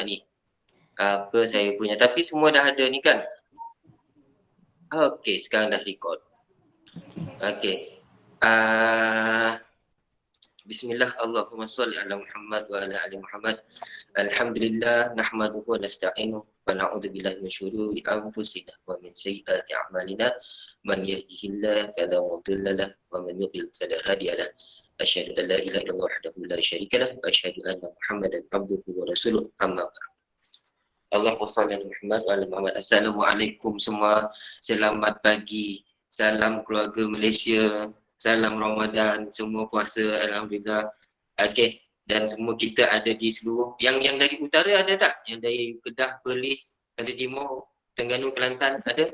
ni apa saya punya, tapi semua dah ada ni kan. Okey, sekarang dah record. Okey. Bismillah, Allahumma salli ala Muhammad wa ala ali Muhammad. Alhamdulillah, nahmaduhu wa nasta'inuhu wa na'udzu billahi min syururi anfusina wa min sayyiati a'malina. Man yahdihillahu fala mudilla lahu wa man yudlil fala hadiya lahu. Asyhadu an la ilaha illallah wahdahu la syarika lahu wa asyhadu anna Muhammadan abduhu wa rasuluh. Amma ba'd. Allahumma salli ala Muhammad wa ala Muhammad. Assalamualaikum semua. Selamat pagi. Salam keluarga Malaysia. Salam Ramadan. Semua puasa alhamdulillah. Okey, dan semua kita ada di seluruh yang dari utara ada tak? Yang dari Kedah, Perlis, ada Timur, Terengganu, Kelantan ada?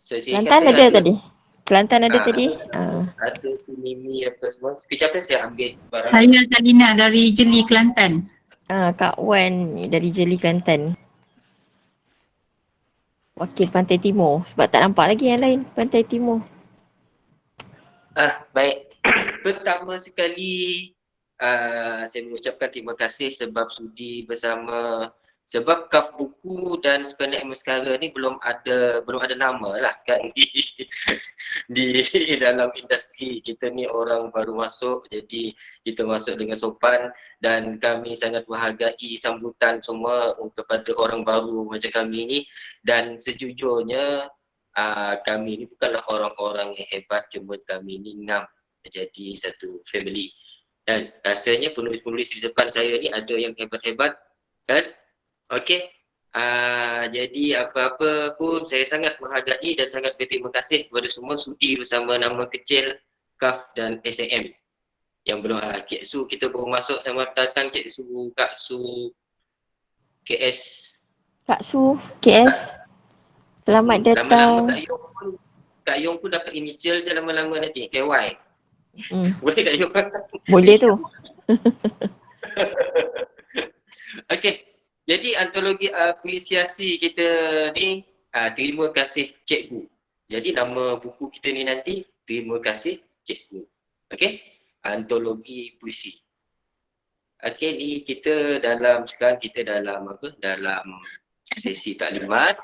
Kelantan ada tadi. Kelantan ada tadi. Ada Mimi apa semua. Sekejap saya ambil barang. Saya Salina dari Jeli, Kelantan. Kak Wan dari Jeli, Kelantan. Wakil Pantai Timur. Sebab tak nampak lagi yang lain Pantai Timur. Baik. Pertama sekali saya mengucapkan terima kasih sebab sudi bersama, sebab kaf buku dan sepenuh sekarang ni belum ada nama lah kan di dalam industri. Kita ni orang baru masuk, jadi kita masuk dengan sopan dan kami sangat menghargai sambutan semua kepada orang baru macam kami ni. Dan sejujurnya kami ni bukanlah orang-orang yang hebat, cuma kami ni ngam jadi satu family. Dan rasanya penulis-penulis di depan saya ni ada yang hebat-hebat kan. Okey. Jadi apa-apa pun saya sangat menghargai dan sangat berterima kasih kepada semua sudi bersama nama kecil KAF dan SAM. Yang belum Cik Su kita baru masuk, selamat datang Cik Su, Kak Su, KS. Kak Su, KS. Selamat datang. Lama-lama Kak Yong pun dapat initial je lama-lama nanti, KY. Boleh Kak Yong? Boleh tu. Okey. Jadi antologi apresiasi kita ni, terima kasih cikgu. Jadi nama buku kita ni nanti, terima kasih cikgu. Okey. Antologi puisi. Okey, ni kita sekarang kita dalam dalam sesi taklimat.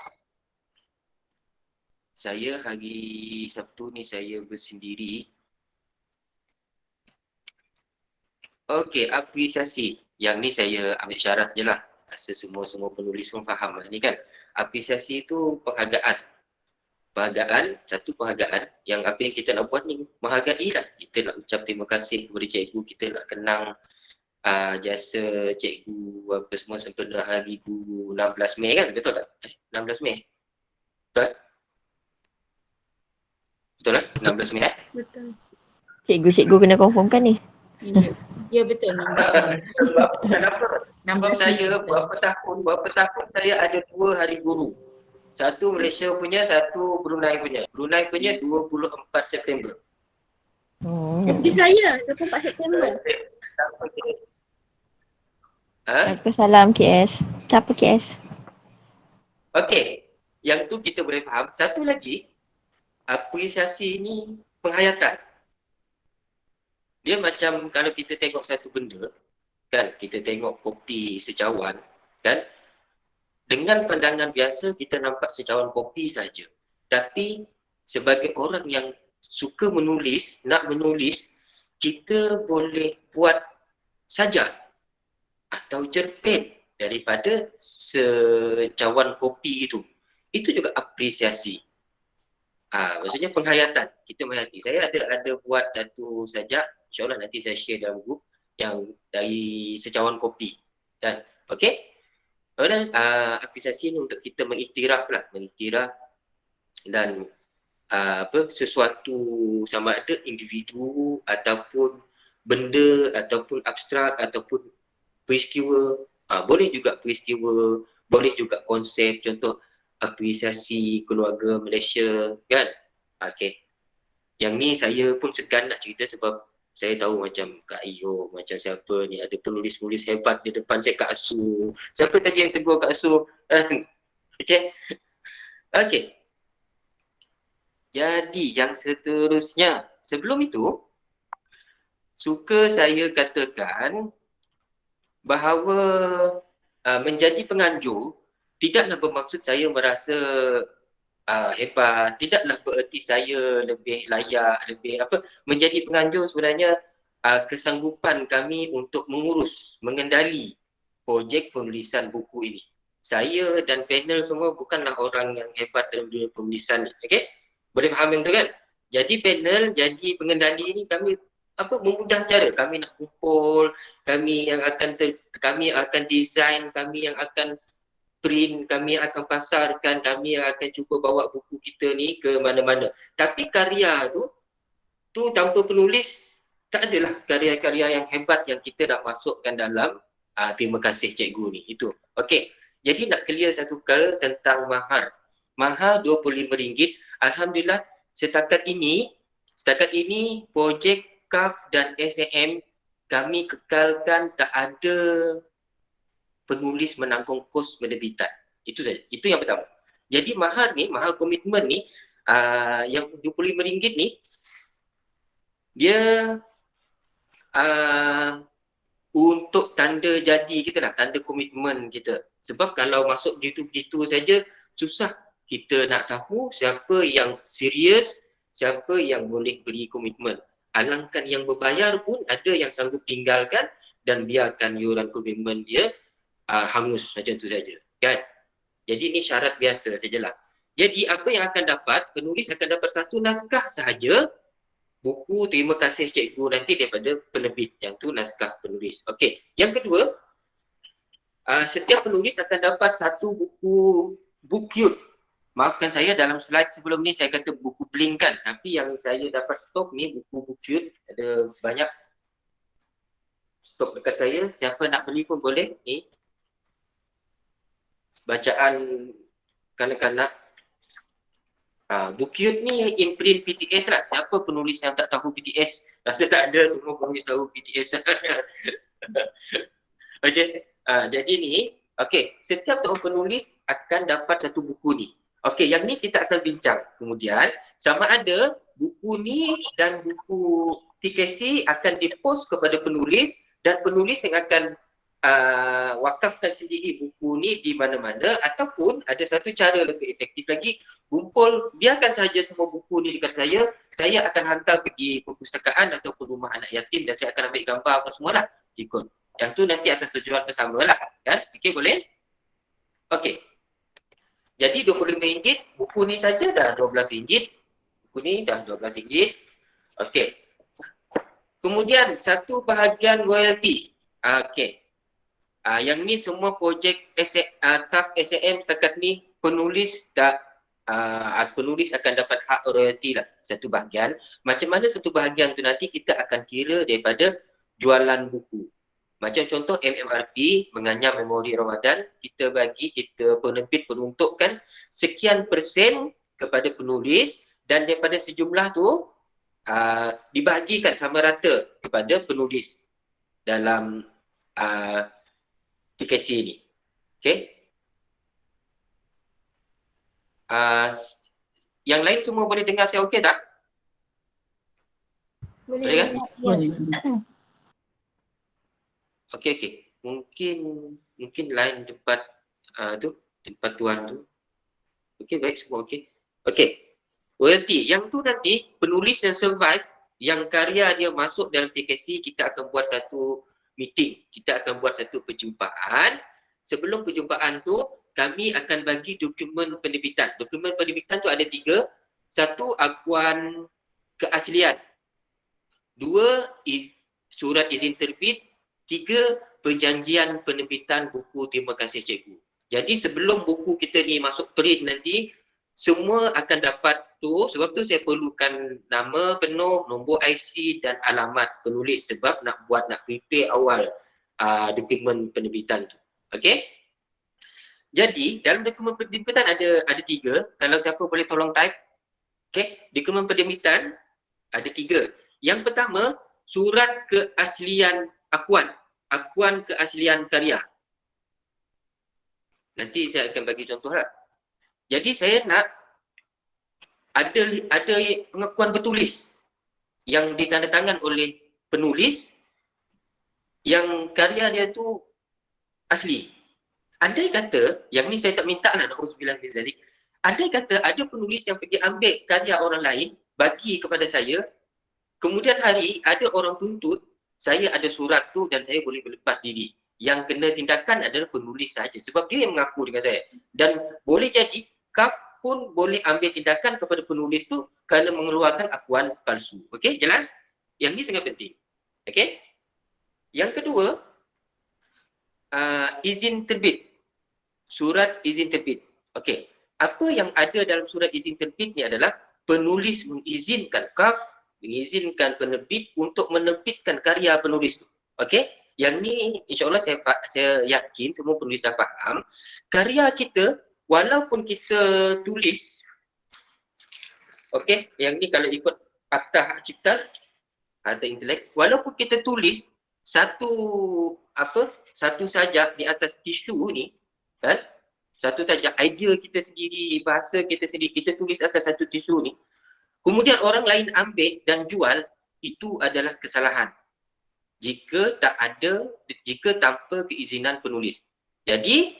Saya hari Sabtu ni saya bersendiri. Okey, apresiasi. Yang ni saya ambil syarat je lah. Rasa semua penulis pun faham lah ni kan. Apresiasi tu penghargaan. Satu penghargaan yang apa yang kita nak buat ni, menghargai lah. Kita nak ucap terima kasih kepada cikgu, kita nak kenang jasa cikgu apa semua sempena hari 16 Mei kan, betul tak? 16 Mei? Betul? Betul lah? 16 Mei Betul. Cikgu-cikgu kena confirmkan ni. Ya betul. Kenapa? Sebab saya berapa tahun saya ada 2 hari guru. Satu Malaysia punya, satu Brunei punya. Brunei punya 24 September. Jadi saya 24 September. Salam KS. Siapa KS? Okey. Yang tu kita boleh faham. Satu lagi, apresiasi ni penghayatan. Dia macam kalau kita tengok satu benda, kan, kita tengok kopi secawan, kan, dengan pandangan biasa kita nampak secawan kopi saja. Tapi sebagai orang yang suka menulis, nak menulis, kita boleh buat sajak atau cerpen daripada secawan kopi itu. Itu juga apresiasi. Maksudnya penghayatan. Kita menghayati. Saya ada buat satu sajak, insyaAllah nanti saya share dalam grup yang dari secawan kopi. Dan okey. Kemudian apresiasi ni untuk kita mengiktiraf lah, dan sesuatu sama ada individu ataupun benda ataupun abstrak ataupun peristiwa. Boleh juga peristiwa, boleh juga konsep, contoh apresiasi keluarga Malaysia kan. Okey. Yang ni saya pun segan nak cerita sebab saya tahu macam Kak Iyo, macam siapa ni, ada penulis-penulis hebat di depan saya, Kak Su. Siapa tadi yang tegur Kak Su? Okey. Okey. Jadi yang seterusnya, sebelum itu suka saya katakan bahawa menjadi penganjur tidaklah bermaksud saya merasa hebat, tidaklah bererti saya lebih layak, lebih apa. Menjadi penganjur sebenarnya kesanggupan kami untuk mengurus, mengendali projek penulisan buku ini. Saya dan panel semua bukanlah orang yang hebat dalam dunia penulisan ni. Okey? Boleh faham yang tu kan? Jadi panel, jadi pengendali ni kami memudah cara. Kami nak kumpul, kami akan design, kami yang akan print, kami akan pasarkan, kami akan cuba bawa buku kita ni ke mana-mana. Tapi karya tu tanpa penulis, tak adalah karya-karya yang hebat yang kita nak masukkan dalam terima kasih cikgu ni. Itu. Okey. Jadi nak clear satu perkara tentang mahar. Mahar RM25. Alhamdulillah setakat ini projek KAF dan SAM kami kekalkan tak ada penulis menanggung kos penerbitan. Itu saja. Itu yang pertama. Jadi mahar komitmen ni yang RM25 ni dia untuk tanda jadi kita lah, tanda komitmen kita. Sebab kalau masuk begitu-begitu saja susah kita nak tahu siapa yang serius, siapa yang boleh beri komitmen. Alangkan yang berbayar pun ada yang sanggup tinggalkan dan biarkan yuran komitmen dia hangus macam tu saja, kan? Jadi ini syarat biasa sajalah. Jadi apa yang akan dapat, penulis akan dapat satu naskah sahaja buku terima kasih cikgu nanti daripada penerbit. Yang tu naskah penulis. Okey. Yang kedua, setiap penulis akan dapat satu buku bukyut. Maafkan saya dalam slide sebelum ni saya kata buku blank kan, tapi yang saya dapat stok ni buku bukyut, ada banyak stok dekat saya. Siapa nak beli pun boleh. Ni bacaan kanak-kanak. Bukyut ni imprint PTS lah. Siapa penulis yang tak tahu PTS? Rasa tak ada, semua penulis tahu PTS. Okey. Jadi ni, okey, setiap seorang penulis akan dapat satu buku ni. Okey, yang ni kita akan bincang kemudian sama ada buku ni dan buku TKC akan dipost kepada penulis dan penulis yang akan wakafkan sendiri buku ni di mana-mana, ataupun ada satu cara lebih efektif lagi, biarkan saja semua buku ni dekat saya akan hantar pergi perpustakaan ataupun rumah anak yatim dan saya akan ambil gambar apa semualah ikut. Yang tu nanti atas tujuan bersama lah, kan? Okey, boleh? Okey. Jadi RM25, buku ni saja dah RM12. Buku ni dah RM12. Okey. Kemudian satu bahagian royalty. Okey. Yang ni semua projek KAF SAM setakat ni penulis akan dapat hak royalty lah, satu bahagian. Macam mana satu bahagian tu nanti kita akan kira daripada jualan buku. Macam contoh MMRP, Menganyam Memori Ramadan, kita penerbit peruntukkan sekian persen kepada penulis dan daripada sejumlah tu dibahagikan sama rata kepada penulis dalam TKC ni. Okay. Yang lain semua boleh dengar saya okey tak? Boleh kan? Boleh. Okey. Mungkin lain tempat tempat tuan tu. Okey, baik, semua okey. Okey. Royalty. Yang tu nanti penulis yang survive, yang karya dia masuk dalam TKC, kita akan buat satu meeting. Kita akan buat satu perjumpaan. Sebelum perjumpaan tu, kami akan bagi dokumen penerbitan. Dokumen penerbitan tu ada 3. 1, akuan keaslian. 2, surat izin terbit. 3, perjanjian penerbitan buku terima kasih cikgu. Jadi sebelum buku kita ni masuk print nanti, semua akan dapat tu. Sebab tu saya perlukan nama penuh, nombor IC dan alamat penulis sebab nak prepare awal dokumen penerbitan tu. Okey? Jadi dalam dokumen penerbitan ada 3. Kalau siapa boleh tolong type. Okey, dokumen penerbitan ada 3. Yang pertama, surat keaslian akuan keaslian karya. Nanti saya akan bagi contoh lah. Jadi saya nak ada pengakuan bertulis yang ditandatangan oleh penulis yang karya dia tu asli. Andai kata, yang ni saya tak minta lah, na'udzubillah min zalik. Andai kata ada penulis yang pergi ambil karya orang lain, bagi kepada saya, kemudian hari ada orang tuntut, saya ada surat tu dan saya boleh berlepas diri. Yang kena tindakan adalah penulis saja sebab dia yang mengaku dengan saya. Dan boleh jadi KAF pun boleh ambil tindakan kepada penulis tu kerana mengeluarkan akuan palsu. Okey, jelas? Yang ni sangat penting. Okey? Yang kedua, izin terbit. Surat izin terbit. Okey. Apa yang ada dalam surat izin terbit ni adalah penulis mengizinkan KAF, mengizinkan penerbit untuk menerbitkan karya penulis tu. Okey? Yang ni insya-Allah saya yakin semua penulis dah faham. Karya kita walaupun kita tulis, okey, yang ni kalau ikut Akta Hak Cipta atau intelek, walaupun kita tulis satu sajak di atas tisu ni, kan? Satu sajak idea kita sendiri, bahasa kita sendiri, kita tulis atas satu tisu ni. Kemudian orang lain ambil dan jual, itu adalah kesalahan. Jika tanpa keizinan penulis. Jadi,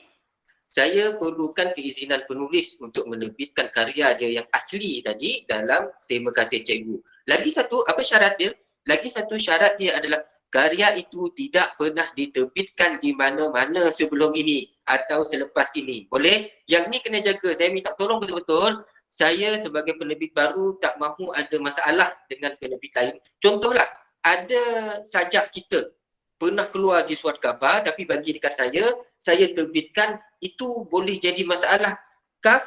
saya perlukan keizinan penulis untuk menerbitkan karya dia yang asli tadi dalam Terima Kasih Cikgu. Lagi satu, apa syarat dia? Lagi satu syarat dia adalah karya itu tidak pernah diterbitkan di mana-mana sebelum ini atau selepas ini. Boleh? Yang ni kena jaga. Saya minta tolong betul-betul. Saya sebagai penerbit baru tak mahu ada masalah dengan penerbit lain. Contohlah, ada sajak kita pernah keluar di surat khabar tapi bagi dekat saya terbitkan, itu boleh jadi masalah. Kah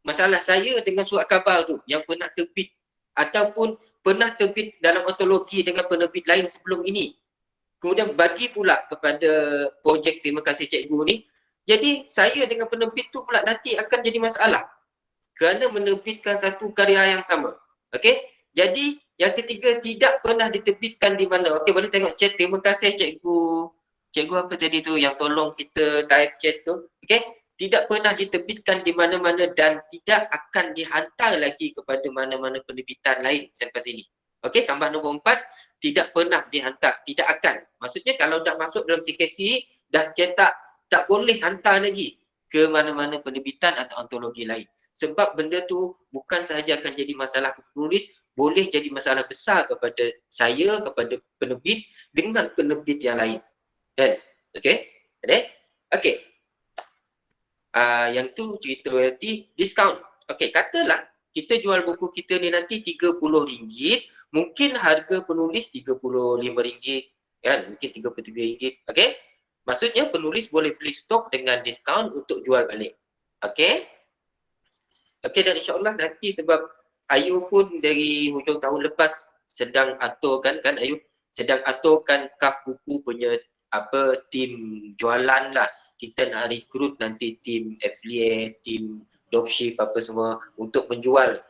masalah saya dengan surat khabar tu yang pernah terbit ataupun pernah terbit dalam ontologi dengan penerbit lain sebelum ini. Kemudian bagi pula kepada projek Terima Kasih Cikgu ni. Jadi saya dengan penerbit tu pula nanti akan jadi masalah kerana menerbitkan satu karya yang sama. Okey? Jadi yang ketiga, tidak pernah diterbitkan di mana. Okey, boleh tengok chat. Terima kasih Cikgu. Cikgu apa tadi tu yang tolong kita type chat tu. Okey? Tidak pernah diterbitkan di mana-mana dan tidak akan dihantar lagi kepada mana-mana penerbitan lain selepas ini. Okey, tambah nombor 4, tidak pernah dihantar, tidak akan. Maksudnya kalau dah masuk dalam TKC, dah cetak, tak boleh hantar lagi ke mana-mana penerbitan atau ontologi lain. Sebab benda tu bukan sahaja akan jadi masalah penulis, boleh jadi masalah besar kepada saya, kepada penerbit dengan penerbit yang lain. Kan? Okey? Okey. Yang tu cerita nanti diskaun. Okey, katalah kita jual buku kita ni nanti RM30, mungkin harga penulis RM35, kan? Mungkin RM33. Okey? Maksudnya penulis boleh beli stok dengan diskaun untuk jual balik. Okey? Okey, dan insya-Allah nanti sebab Ayu pun dari hujung tahun lepas sedang aturkan, kan Ayu? Sedang aturkan KAF buku punya tim jualan lah. Kita nak rekrut nanti tim affiliate, tim dropship apa semua untuk menjual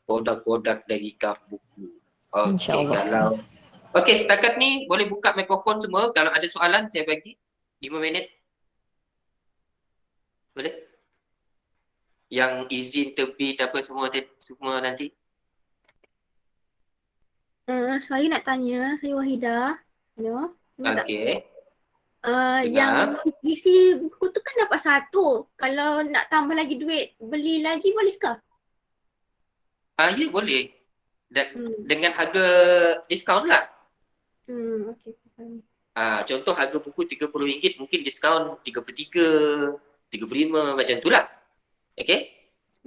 produk-produk dari KAF buku. Okey, kalau okey, setakat ni boleh buka mikrofon semua. Kalau ada soalan saya bagi 5 minit. Boleh? Yang izin terbit apa semua nanti. Saya nak tanya, saya Wahidah. Hello. Okey. Yang isi buku tu kan dapat satu. Kalau nak tambah lagi duit, beli lagi bolehkah? Ya boleh. Dengan harga diskaun lah. Okey. Contoh harga buku RM30, mungkin diskaun RM33, RM35 macam tu lah. Okey?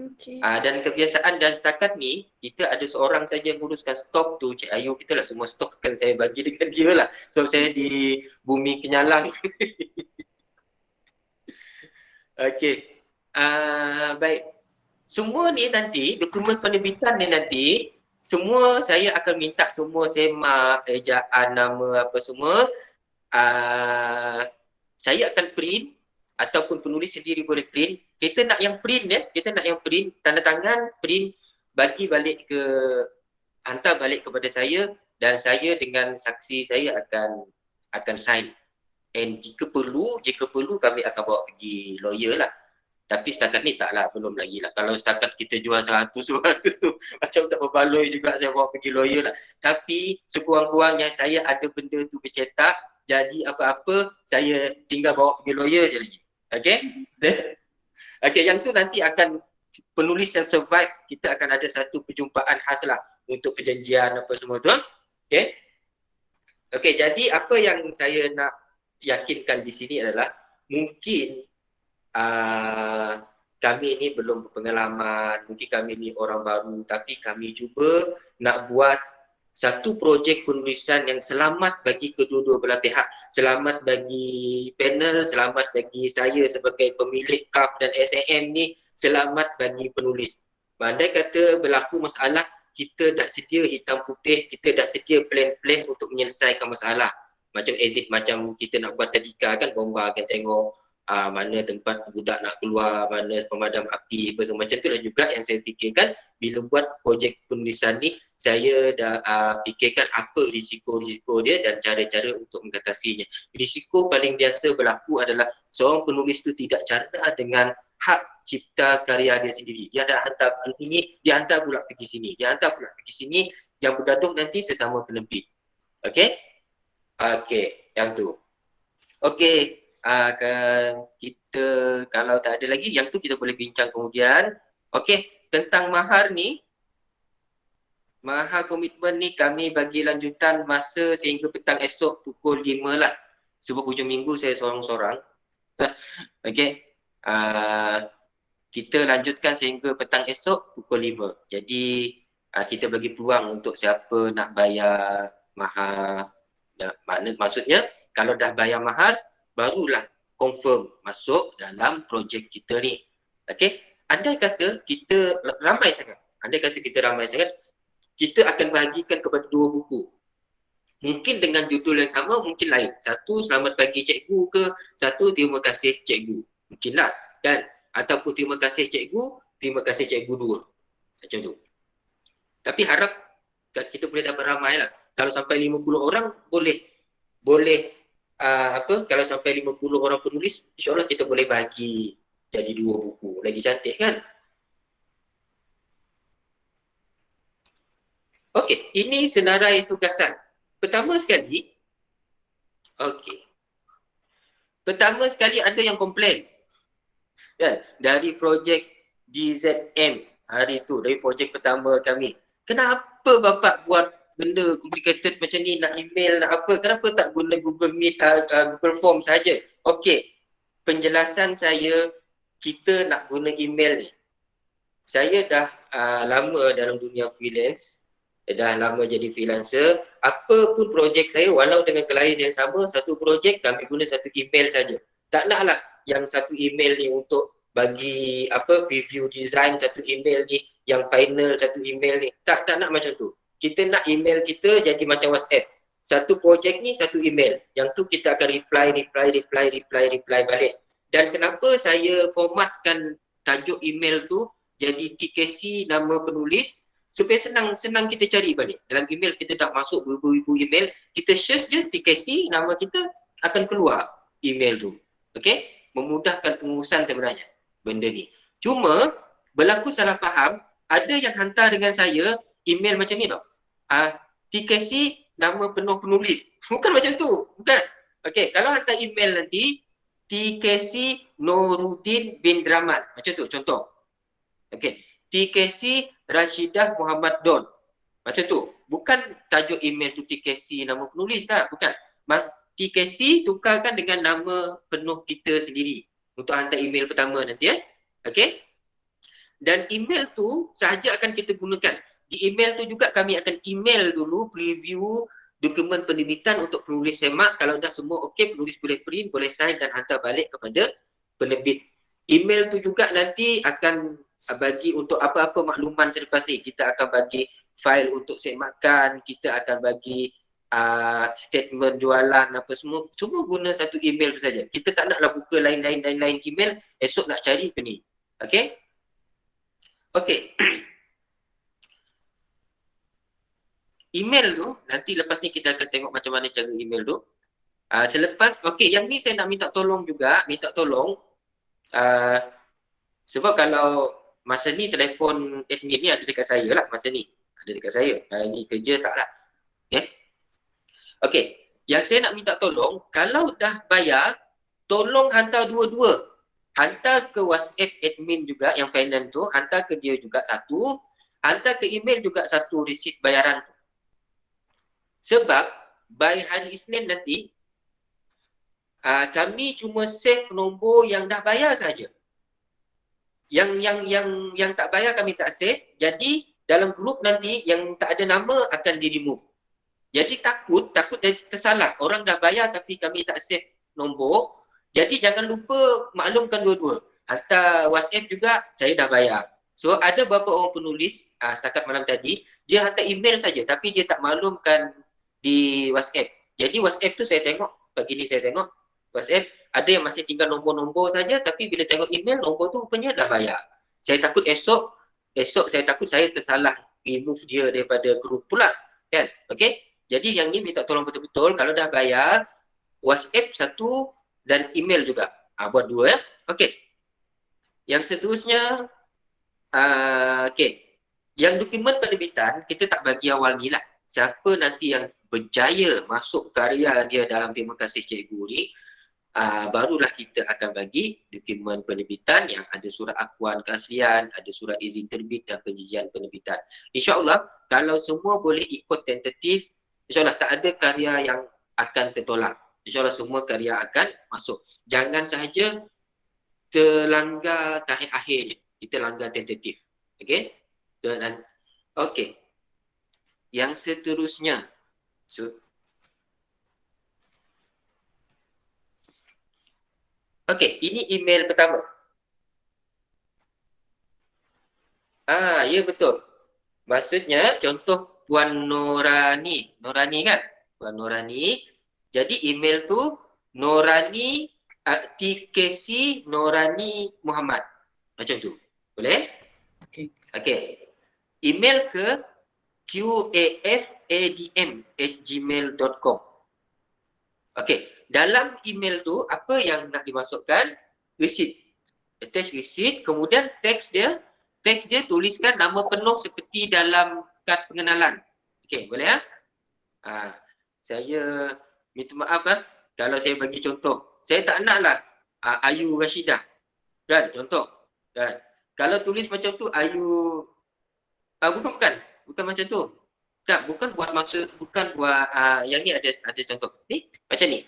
Okey. Dan kebiasaan dan setakat ni, kita ada seorang saja yang uruskan stok tu. Cik Ayu kita lah, semua stok akan saya bagi dengan dia lah. Sebab saya di bumi Kenyalang. Okey. Baik. Semua ni nanti, dokumen penerbitan ni nanti, semua saya akan minta semua semak, ejaan, nama apa semua. Saya akan print ataupun penulis sendiri boleh print. Kita nak yang print tanda tangan, print, bagi balik hantar balik kepada saya dan saya dengan saksi saya akan sign. And jika perlu kami akan bawa pergi lawyer lah. Tapi setakat ni taklah, belum lagi lah. Kalau setakat kita jual 100 tu macam tak berbaloi juga saya bawa pergi lawyer lah. Tapi sekurang-kurangnya saya ada benda tu bercetak, jadi apa-apa, saya tinggal bawa pergi lawyer je lagi. Okay? Okay, yang tu nanti akan penulis yang survive, kita akan ada satu perjumpaan khas lah untuk perjanjian apa semua tu. Okay? Okay, jadi apa yang saya nak yakinkan di sini adalah mungkin kami ni belum berpengalaman, mungkin kami ni orang baru, tapi kami cuba nak buat satu projek penulisan yang selamat bagi kedua-dua belah pihak. Selamat bagi panel, selamat bagi saya sebagai pemilik KAF dan SAM ni, selamat bagi penulis. Andai kata berlaku masalah, kita dah sedia hitam putih, kita dah sedia plan-plan untuk menyelesaikan masalah. Macam as if macam kita nak buat tadika kan, bomba akan tengok mana tempat budak nak keluar, mana pemadam api, macam tu lah juga yang saya fikirkan bila buat projek penulisan ni. Saya dah fikirkan apa risiko-risiko dia dan cara-cara untuk mengatasinya. Risiko paling biasa berlaku adalah seorang penulis tu tidak cerdas dengan hak cipta karya dia sendiri. Dia dah hantar pergi sini, dia hantar pula pergi sini, dia hantar pula pergi sini, yang bergaduh nanti sesama penerbit. Okey? Okey, yang tu. Okey, kita kalau tak ada lagi, yang tu kita boleh bincang kemudian. Okey, tentang mahar ni, mahar komitmen ni kami bagi lanjutan masa sehingga petang esok pukul 5 lah. Sebab hujung minggu saya seorang-seorang. Okey, kita lanjutkan sehingga petang esok pukul 5. Jadi kita bagi peluang untuk siapa nak bayar mahar. Maksudnya kalau dah bayar mahar, barulah confirm masuk dalam projek kita ni. Okey, andai kata kita ramai sangat, kita akan bahagikan kepada 2 buku. Mungkin dengan judul yang sama, mungkin lain. Satu, selamat pagi cikgu ke, satu, terima kasih cikgu. Mungkinlah. Dan ataupun terima kasih cikgu 2. Macam tu. Tapi harap kita boleh dapat ramai lah. Kalau sampai 50 orang boleh kalau sampai 50 orang penulis, insyaAllah kita boleh bagi jadi 2 buku. Lagi cantik kan? Okey, ini senarai tugasan. Pertama sekali ada yang komplain. Kan? Dari projek DZM hari tu, dari projek pertama kami. Kenapa bapak buat benda complicated macam ni, nak email, nak apa? Kenapa tak guna Google Meet, Google Form saja? Okey, penjelasan saya, kita nak guna email ni. Saya dah lama dalam dunia freelance, dah lama jadi freelancer. Apa pun projek saya, walau dengan klien yang sama, satu projek kami guna satu email saja. Tak naklah yang satu email ni untuk bagi preview design, satu email ni yang final, satu email ni. Tak nak macam tu. Kita nak email kita jadi macam WhatsApp. Satu projek ni satu email. Yang tu kita akan reply balik. Dan kenapa saya formatkan tajuk email tu jadi TKC nama penulis, supaya senang kita cari balik. Dalam email kita dah masuk beribu-ribu email, kita search je TKC, nama kita akan keluar email tu. Okey? Memudahkan pengurusan sebenarnya benda ni. Cuma berlaku salah faham, ada yang hantar dengan saya email macam ni tau. TKC nama penuh penulis. Bukan macam tu. Bukan. Okey, kalau hantar email nanti TKC Nuruddin bin Draman. Macam tu contoh. Okey. TKC Rashidah Muhammad Don. Macam tu. Bukan tajuk email tu TKC nama penulis tak? Bukan. TKC tukarkan dengan nama penuh kita sendiri untuk hantar email pertama nanti. Okey. Dan email tu sahaja akan kita gunakan. Di email tu juga kami akan email dulu preview dokumen penerbitan untuk penulis semak. Kalau dah semua okey, penulis boleh print, boleh sign dan hantar balik kepada penerbit. Email tu juga nanti akan bagi untuk apa-apa makluman selepas ni. Kita akan bagi file untuk semakan, kita akan bagi statement jualan apa semua. Cuma guna satu email tu saja. Kita tak naklah buka lain-lain email, esok nak cari ke ni. Okey? Okey. Email tu, nanti lepas ni kita akan tengok macam mana cara email tu. Selepas, okey, yang ni saya nak minta tolong juga, sebab kalau masa ni telefon admin ni ada dekat saya lah masa ni. Ada dekat saya. Ini kerja tak lah. Okay. Okey, Yang saya nak minta tolong, kalau dah bayar, tolong hantar dua-dua. Hantar ke WhatsApp admin juga yang finance tu, hantar ke dia juga satu, hantar ke email juga satu resit bayaran tu. Sebab by hari Isnin nanti, kami cuma save nombor yang dah bayar saja. Yang tak bayar kami tak save. Jadi dalam grup nanti yang tak ada nama akan di remove. Jadi takut jadi tersalah. Orang dah bayar tapi kami tak save nombor. Jadi jangan lupa maklumkan dua-dua. Hantar WhatsApp juga, saya dah bayar. So ada beberapa orang penulis setakat malam tadi, dia hantar email saja tapi dia tak maklumkan di WhatsApp. Jadi WhatsApp tu saya tengok, pagi ni saya tengok WhatsApp, ada yang masih tinggal nombor-nombor saja tapi bila tengok email, nombor tu rupanya dah bayar. Saya takut esok saya takut saya tersalah remove dia daripada grup pula. Kan? Okay? Jadi yang ni minta tolong betul-betul, kalau dah bayar, WhatsApp satu dan email juga. Buat dua ya. Okay. Yang seterusnya, okay. Yang dokumen penerbitan, kita tak bagi awal ni lah. Siapa nanti yang berjaya masuk karya dia dalam Terima Kasih Cikgu ni, barulah kita akan bagi dokumen penerbitan yang ada surat akuan keaslian, ada surat izin terbit dan perjanjian penerbitan. InsyaAllah, kalau semua boleh ikut tentatif, InsyaAllah tak ada karya yang akan tertolak. InsyaAllah semua karya akan masuk. Jangan sahaja terlanggar tarikh akhir, kita langgar tentatif. Okey? Dan okey. Yang seterusnya. Okey, ini email pertama. Ya betul. Maksudnya contoh Puan Norani kan? Puan Norani. Jadi email tu Norani TKC Norani Muhammad. Macam tu. Boleh? Okey. Okey. Email ke qafadm@gmail.com. Okey. Dalam email tu apa yang nak dimasukkan? Receipt. Attach receipt. Kemudian teks dia tuliskan nama penuh seperti dalam kad pengenalan. Okey, boleh ya? Saya minta maaf kalau saya bagi contoh. Saya tak naklah Ayu Rashidah. Kan, contoh. Kan. Kalau tulis macam tu Ayu bukan macam tu. Tak, bukan buat yang ni ada contoh. Ni macam ni.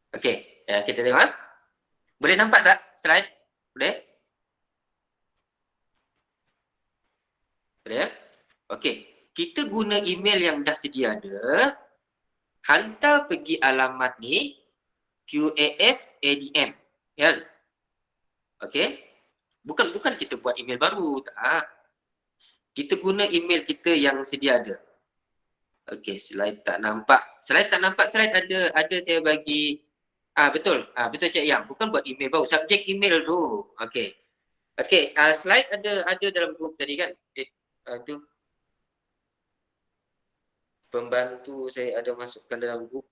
Okey, kita tengok Boleh nampak tak slide? Boleh? Boleh ya? Okey, kita guna email yang dah sedia ada. Hantar pergi alamat ni QAFADM. Ya. Okey. Bukan kita buat email baru, tak. Kita guna email kita yang sedia ada. Okey, slide tak nampak. Slide ada saya bagi betul. Betul Cik Yang. Bukan buat email baru, subjek email tu. Okey. Okey, slide ada dalam grup tadi kan? Tu pembantu saya ada masukkan dalam grup.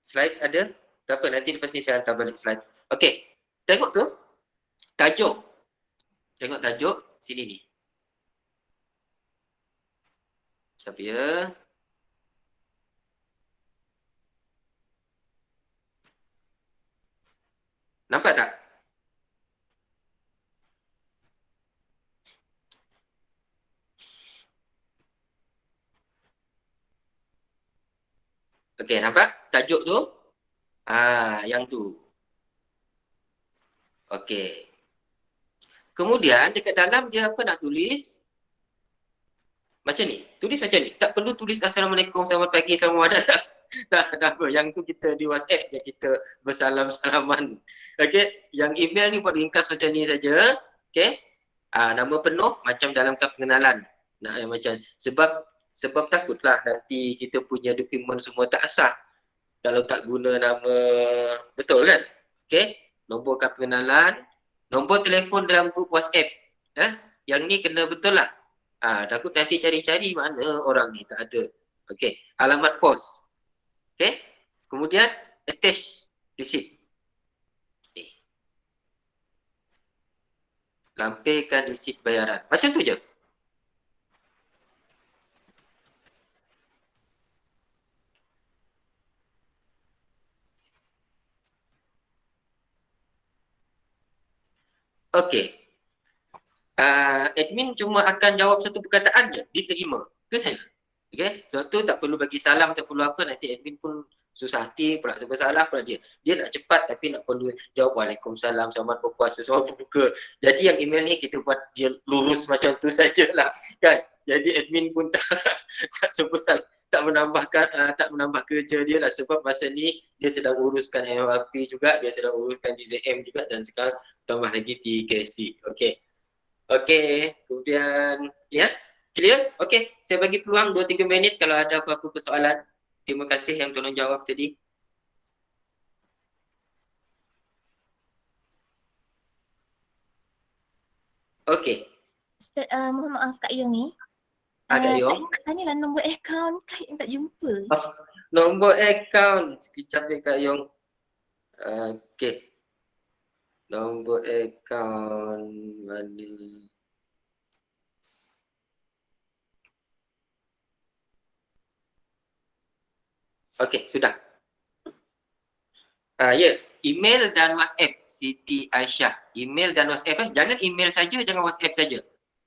Slide ada? Tak apa, nanti lepas ni saya hantar balik slide. Okey, tengok tu. Tajuk. Tengok tajuk sini ni. Siapa ya? Nampak tak? Okey, nampak? Tajuk tu. Yang tu. Okey. Kemudian dekat dalam dia apa nak tulis? Macam ni. Tulis macam ni. Tak perlu tulis Assalamualaikum, selamat pagi, selamat malam. Tak apa. Yang tu kita di WhatsApp je kita bersalam-salaman. Okey. Yang email ni buat ringkas macam ni saja. Okey. Nama penuh macam dalam kad pengenalan. Macam sebab takutlah nanti kita punya dokumen semua tak sah. Kalau tak guna nama betul kan? Okey. Nombor kad pengenalan, nombor telefon dalam grup WhatsApp. Yang ni kena betul lah. Takut nanti cari-cari mana orang ni tak ada. Okey. Alamat pos. Okey. Kemudian attach receipt. Lampirkan resit bayaran. Macam tu je. Okey. Admin cuma akan jawab satu perkataan je, diterima. Itu saja. Okay, so tu tak perlu bagi salam, tak perlu apa, nanti admin pun susah hati pula sebab salah pula dia. Dia nak cepat tapi nak perlu jawab Waalaikumsalam, selamat berpuasa, selamat berbuka. Jadi yang email ni kita buat dia lurus macam tu sajalah kan. Jadi admin pun tak tak sebesar tak menambahkan tak menambah kerja dia lah sebab masa ni dia sedang uruskan MRP juga, dia sedang uruskan DZM juga dan sekarang tambah lagi TKC. Okey. Okey, kemudian ya. Clear? Okey, saya bagi peluang 2-3 minit kalau ada apa-apa persoalan. Terima kasih yang tolong jawab tadi. Okey, Ustaz, mohon maaf Kak Yung ni. Kak Kak Yong. Yung nak tanyalah nombor akaun Kak Yung tak jumpa. Nombor akaun. Sekejap ya Kak Yong. Okey. Nombor akaun mana? Okey, sudah. Ya, email dan WhatsApp Siti Aisyah. Email dan WhatsApp jangan email saja, jangan WhatsApp saja.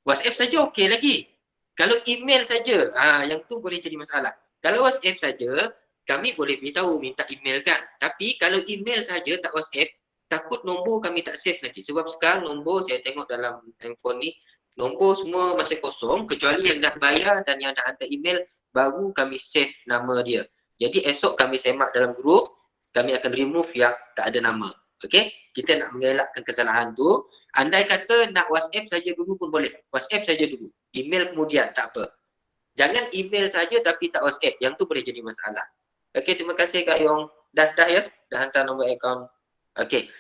WhatsApp saja okey lagi. Kalau email saja, yang tu boleh jadi masalah. Kalau WhatsApp saja, kami boleh beritahu minta email kan. Tapi kalau email saja tak WhatsApp, takut nombor kami tak save nanti. Sebab sekarang nombor saya tengok dalam handphone ni, nombor semua masih kosong kecuali yang dah bayar dan yang dah hantar email baru kami save nama dia. Jadi esok kami semak dalam grup, kami akan remove yang tak ada nama. Okey? Kita nak mengelakkan kesalahan tu. Andai kata nak WhatsApp saja dulu pun boleh. WhatsApp saja dulu. Email kemudian, tak apa. Jangan email saja tapi tak WhatsApp. Yang tu boleh jadi masalah. Okey, terima kasih Kak Yong. Dah ya? Dah hantar nombor akaun. Okey.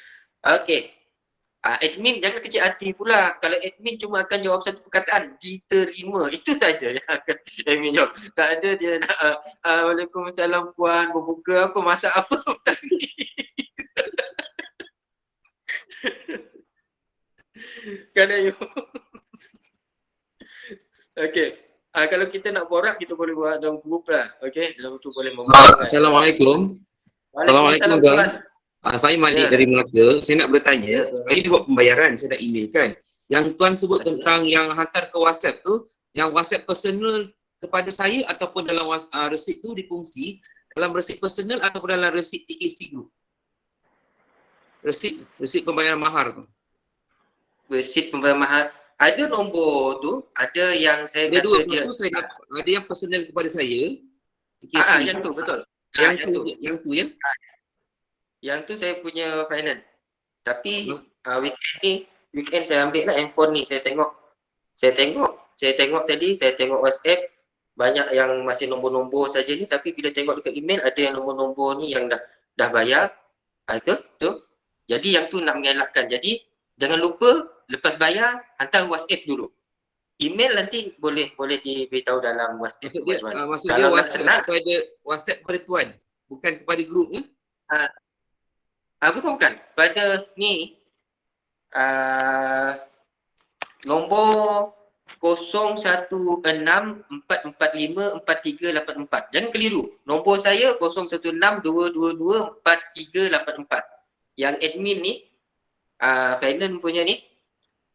Okey. Admin jangan kecil hati pula. Kalau admin cuma akan jawab satu perkataan, diterima. Itu saja yang akan admin jawab. Tak ada dia nak Waalaikumsalam puan, berbuka apa, masak apa. Tak ni. Kan Ayu. Okey. Kalau kita nak borak, kita boleh buat dalam grup lah. Okey, dalam tu boleh memborak. Assalamualaikum. Waalaikumsalam tuan. Saya Malik dari Melaka. Saya nak bertanya, saya buat pembayaran, saya dah email kan. Yang tuan sebut tentang yang hantar ke WhatsApp tu, yang WhatsApp personal kepada saya ataupun dalam resit tu dikongsi dalam resit personal ataupun dalam resit TKC group. Resit pembayaran mahar tu. Resit pembayaran mahal. Ada nombor tu, ada yang saya Ada dua, dia. satu saya ada yang personal kepada saya. TKC. Yang tu betul. Yang tu ya. Yang tu saya punya finance. Tapi weekend saya ambil lah handphone ni. Saya tengok tadi, saya tengok WhatsApp banyak yang masih nombor-nombor saja ni, tapi bila tengok dekat email ada yang nombor-nombor ni yang dah bayar. Itu. Jadi yang tu nak mengelakkan. Jadi jangan lupa lepas bayar hantar WhatsApp dulu. Email nanti boleh diberitahu dalam WhatsApp. Maksudnya WhatsApp kepada tuan, bukan kepada grup ya? Bukan. Pada ni nombor 0164454384. Jangan keliru. Nombor saya 0162224384. Yang admin ni finance punya ni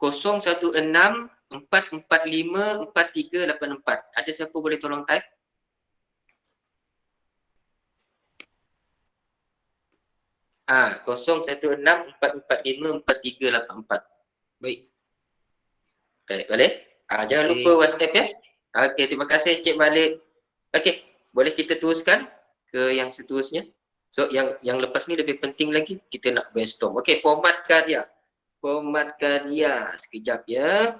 0164454384. Ada siapa boleh tolong type? Ah, 0164454384. Baik. Baik, boleh? Jangan lupa WhatsApp ya. Okey, terima kasih Cik Malik. Okey, boleh kita teruskan ke yang seterusnya. So yang lepas ni lebih penting lagi, kita nak brainstorm. Okey, format karya. Format karya. Sekejap ya.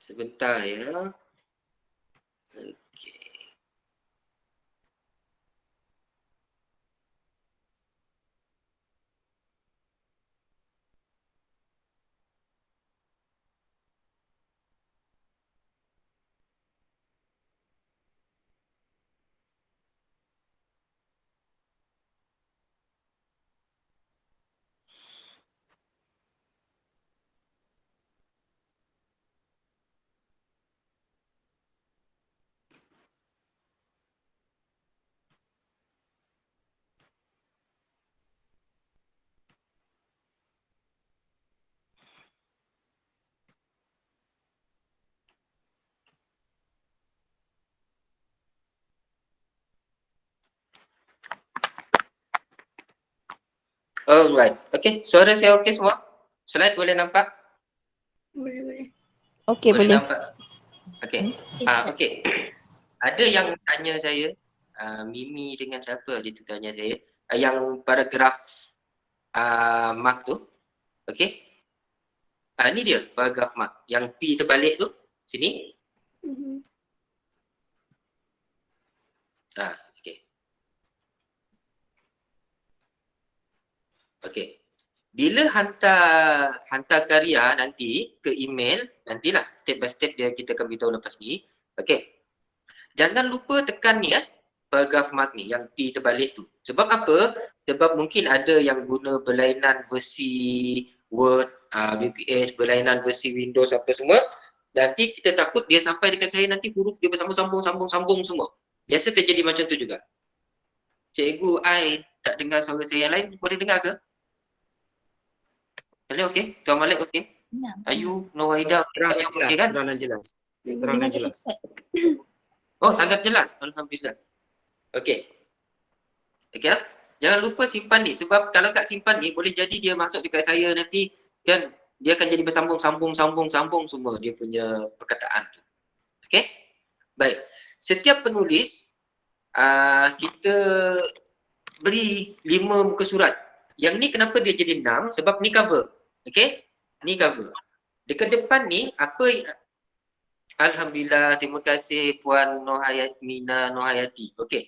Sebentar ya. Okey. Alright. Okay, suara saya okey semua? Slide boleh nampak? Boleh. Okey, boleh. nampak? Okay. Okay, Ustaz. Okay. Ada yang tanya saya, Mimi dengan siapa dia tu tanya saya, yang paragraf mark tu. Okay. Ni dia paragraf mark. Yang P terbalik tu. Sini. Mhm. Okay. Okay. Bila hantar karya nanti ke email, nantilah step by step dia kita akan beritahu lepas ni. Okay. Jangan lupa tekan ni paragraf mark ni yang P terbalik tu. Sebab apa? Sebab mungkin ada yang guna berlainan versi Word, VPS, berlainan versi Windows apa semua. Nanti kita takut dia sampai dekat saya nanti huruf dia bersambung-sambung semua. Biasa terjadi macam tu juga. Cikgu, I tak dengar suara saya. Yang lain boleh dengar ke? Boleh okey? Tuan Malik okey? Ya. Ayu, Nohaida Terang dan jelas, okey kan? terang dan jelas. Terang Dengar dan je, jelas. Ustaz. Oh, sangat jelas. Alhamdulillah. Okey. Okey tak? Jangan lupa simpan ni. Sebab kalau tak simpan ni, boleh jadi dia masuk dekat saya nanti kan dia akan jadi bersambung semua dia punya perkataan tu. Okey? Baik. Setiap penulis kita beri 5 muka surat. Yang ni kenapa dia jadi 6? Sebab ni cover. Okey? Ni cover. Dekat depan ni apa Alhamdulillah, terima kasih Puan Mina Nohayati. Okey.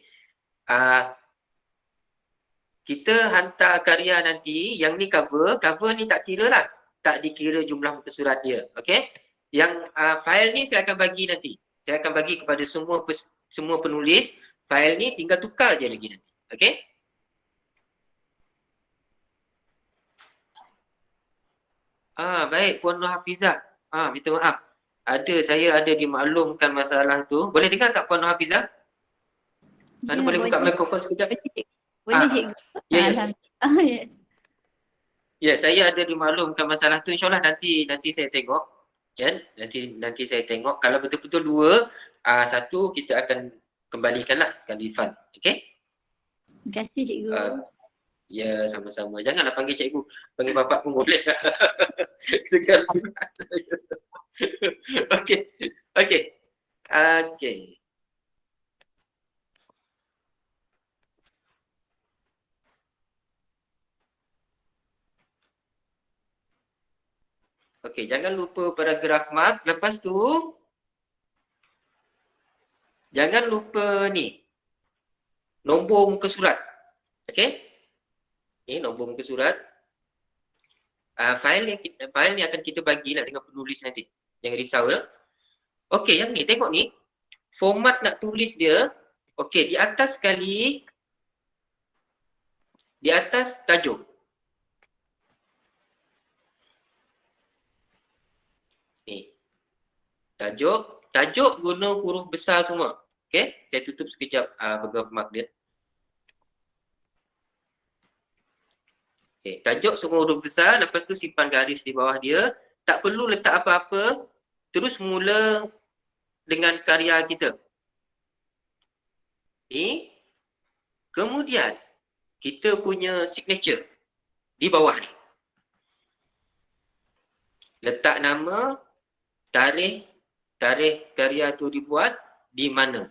Kita hantar karya nanti, yang ni cover ni tak kira lah. Tak dikira jumlah muka surat dia. Okey? Yang file ni saya akan bagi nanti. Saya akan bagi kepada semua penulis. File ni tinggal tukar je lagi nanti. Okey? Baik Puan Nur Hafizah. Minta maaf. Saya ada dimaklumkan masalah tu. Boleh dengar tak Puan Nur Hafizah? Mana boleh buka mikrofon sekejap? Boleh, cikgu. Ya, ya. Alhamdulillah. Yes. Ya, saya ada dimaklumkan masalah tu. InsyaAllah nanti saya tengok. Kan? Nanti saya tengok. Kalau betul-betul 2, 1 kita akan kembalikanlah kan refund. Okey? Terima kasih, cikgu. Ya, sama-sama. Janganlah panggil cikgu. Panggil bapak pun boleh. Sekarang. Okey. Okey. Okey. Okey, jangan lupa paragraf mark. Lepas tu, jangan lupa ni. Nombor muka surat. Okey? Ni nombor muka surat. File ni akan kita bagilah dengan penulis nanti. Jangan risau ya. Okey, yang ni tengok ni. Format nak tulis dia. Okey, di atas sekali. Di atas tajuk. Ni. Tajuk guna huruf besar semua. Okey, saya tutup sekejap paragraf mark dia. Okay, tajuk semua huruf besar, lepas tu simpan garis di bawah dia. Tak perlu letak apa-apa, terus mula dengan karya kita. Ni. Kemudian, kita punya signature di bawah ni. Letak nama, tarikh karya tu dibuat, di mana.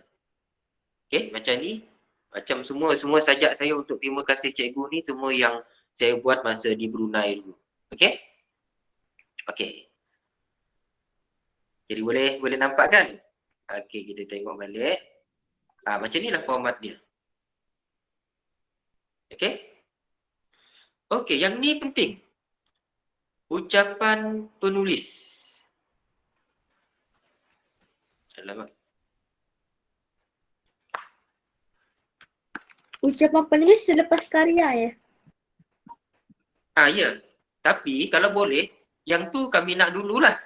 Okay, macam ni. Macam semua sajak saya untuk terima kasih cikgu ni, semua yang saya buat masa di Brunei dulu. Okey? Okey. Jadi boleh nampak kan? Okey, kita tengok balik. Macam inilah format dia. Okey? Okey, yang ni penting. Ucapan penulis. Alamak. Ucapan penulis selepas karya ya? Ya. Tapi kalau boleh, yang tu kami nak dululah.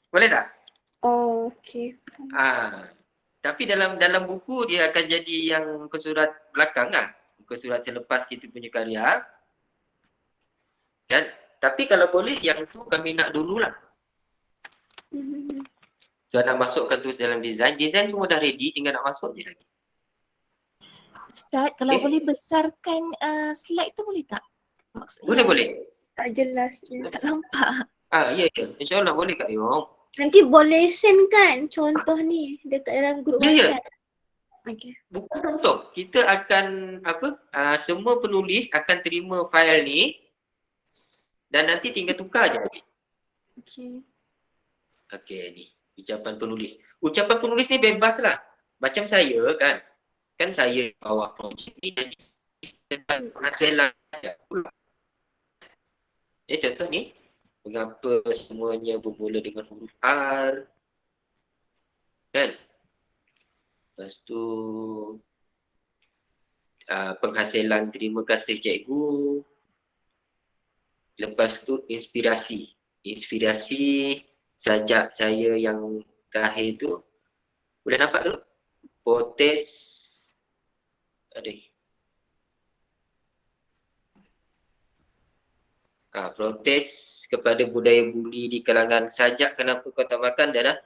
Boleh tak? Oh, okey. Tapi dalam buku dia akan jadi yang muka surat belakang lah. Muka surat selepas kita punya karya. Kan? Tapi kalau boleh, yang tu kami nak dululah. So nak masukkan tu dalam design. Design semua dah ready, tinggal nak masuk je lagi. Ustaz, kalau Okay. boleh besarkan slide tu boleh tak? Boleh, Ya, boleh. tak jelas je. Tak nampak. Ya. InsyaAllah boleh Kak Yong. Nanti boleh send kan contoh ni dekat dalam grup Ya, ya. WhatsApp. Okay. Bukan contoh. Kita akan semua penulis akan terima fail ni dan nanti tinggal tukar je. Okay. Okey ni. Ucapan penulis. Ucapan penulis ni bebas lah. Macam saya kan. Kan saya bawa projek ni jadi tentang penghasilan. Contoh ni. Mengapa semuanya bermula dengan huruf R. Kan? Lepas tu penghasilan terima kasih cikgu. Lepas tu inspirasi. Inspirasi sajak saya yang terakhir tu. Boleh nampak tu? Protes. Protes kepada budaya buli di kalangan sajak kenapa kau tak makan dan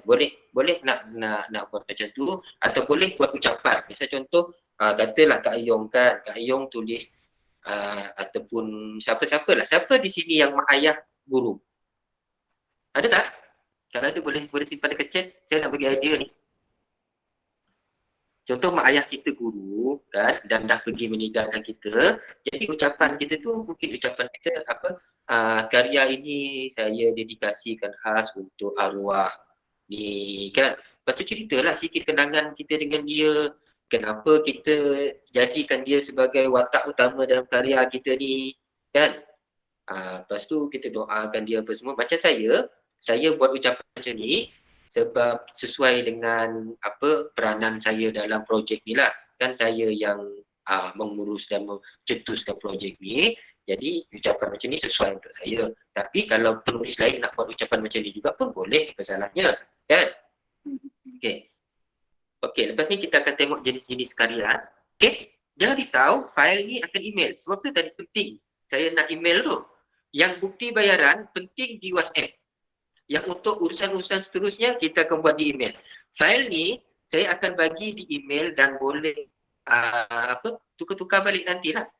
boleh nak buat macam tu atau boleh buat ucapan. Misal contoh katalah Kak Ayong kan, Kak Ayong tulis ataupun siapa di sini yang mak ayah guru. Ada tak? Kalau ada boleh simpan dekat chat. Saya nak bagi idea ni. Contoh mak ayah kita guru kan dan dah pergi meninggalkan kita. Jadi ucapan kita tu mungkin ucapan kita karya ini saya dedikasikan khas untuk arwah ni kan. Lepas tu ceritalah sikit kenangan kita dengan dia. Kenapa kita jadikan dia sebagai watak utama dalam karya kita ni kan. Lepas tu kita doakan dia apa semua. Macam saya buat ucapan macam ni sebab sesuai dengan peranan saya dalam projek ni lah. Kan saya yang mengurus dan mencetuskan projek ni. Jadi ucapan macam ni sesuai untuk saya. Tapi kalau penulis lain nak buat ucapan macam ni juga pun boleh, apa salahnya kan? Okey, lepas ni kita akan tengok jenis-jenis karya. Okey, jangan risau, file ni akan email. Sebab tu tadi penting saya nak email tu. Yang bukti bayaran penting di WhatsApp. Yang untuk urusan-urusan seterusnya kita akan buat di email. File ni saya akan bagi di email dan boleh tukar-tukar balik nantilah.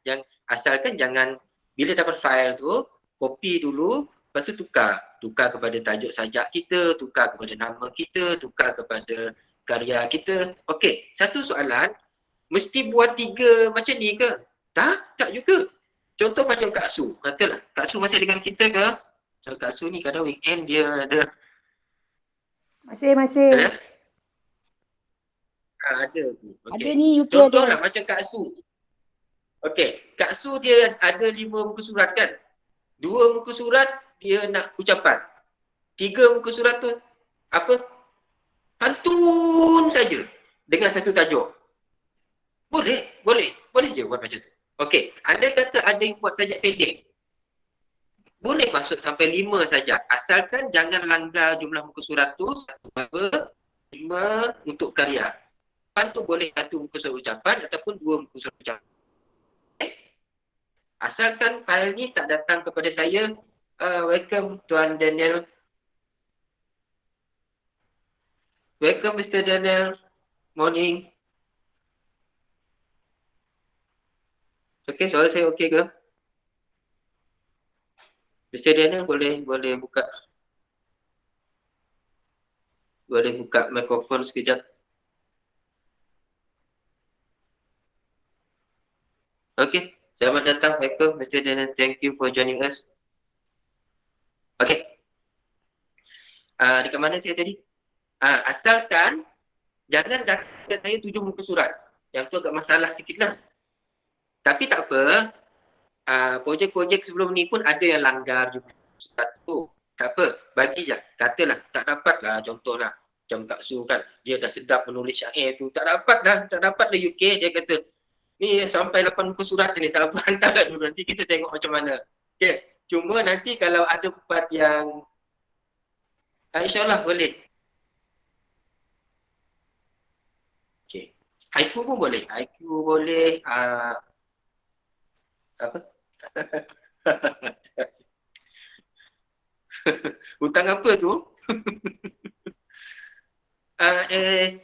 Asalkan jangan bila dapat file tu copy dulu lepas tu tukar kepada tajuk sajak kita, tukar kepada nama kita, tukar kepada karya kita. Okey, satu soalan, mesti buat 3 macam ni ke? Tak juga. Contoh macam Kak Su, katalah Kak Su masih dengan kita ke? So, Kak Su ni kadang weekend dia ada. Masih. Ada? Ada. Okay. Ada ni UK Contohlah ada. macam Kak Su. Okey, Kak Su dia ada 5 muka surat kan? 2 muka surat dia nak ucapan. 3 muka surat tu pantun saja dengan satu tajuk. Boleh je buat macam tu. Okey, anda kata ada yang buat sajak pendek. Boleh masuk sampai 5 saja. Asalkan jangan langgar jumlah muka surat tu 5 untuk karya. Pantun boleh 1 muka surat ucapan ataupun 2 muka surat ucapan. Asalkan file ni tak datang kepada saya. Welcome Tuan Daniel. Welcome Mr. Daniel. Morning. Okey, soal saya okey ke? Mr. Daniel boleh buka mikrofon sekejap. Okey, selamat datang Mr. Daniel. Thank you for joining us. Okey. Dekat mana saya tadi? Asalkan jangan dekat saya 7 muka surat. Yang tu agak masalah sikit lah. Tapi tak apa. Projek-projek sebelum ni pun ada yang langgar juga surat tu. Tak apa, bagi je. Katalah, tak dapat lah contohlah. Macam Kak Su kan, dia dah sedap menulis syair tu. Tak dapat dah UK. Dia kata, ni sampai 8 muka surat ni, tak apa, hantarlah dulu. Nanti kita tengok macam mana. Okay. Cuma nanti kalau ada part yang InsyaAllah boleh. Okay. Haiku pun boleh. Haiku boleh. Hutang apa tu?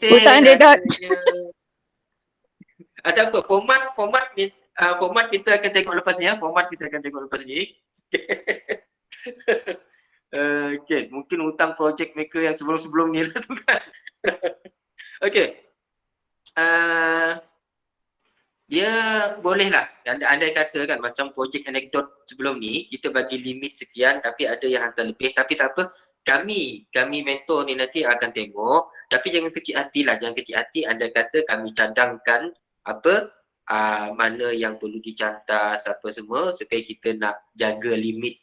Hutang dia dot. Ada apa? Format ni format kita akan tengok lepas ni ya. Format kita akan tengok lepas ni. Okay, mungkin hutang project maker yang sebelum-sebelum ni lah tu kan. Okay. Dia boleh lah. Andai kata kan macam projek anekdot sebelum ni, kita bagi limit sekian tapi ada yang hantar lebih. Tapi tak apa, kami mentor ni nanti akan tengok. Tapi jangan kecil hati lah. Jangan kecil hati andai kata kami cadangkan apa mana yang perlu dicantas apa semua supaya kita nak jaga limit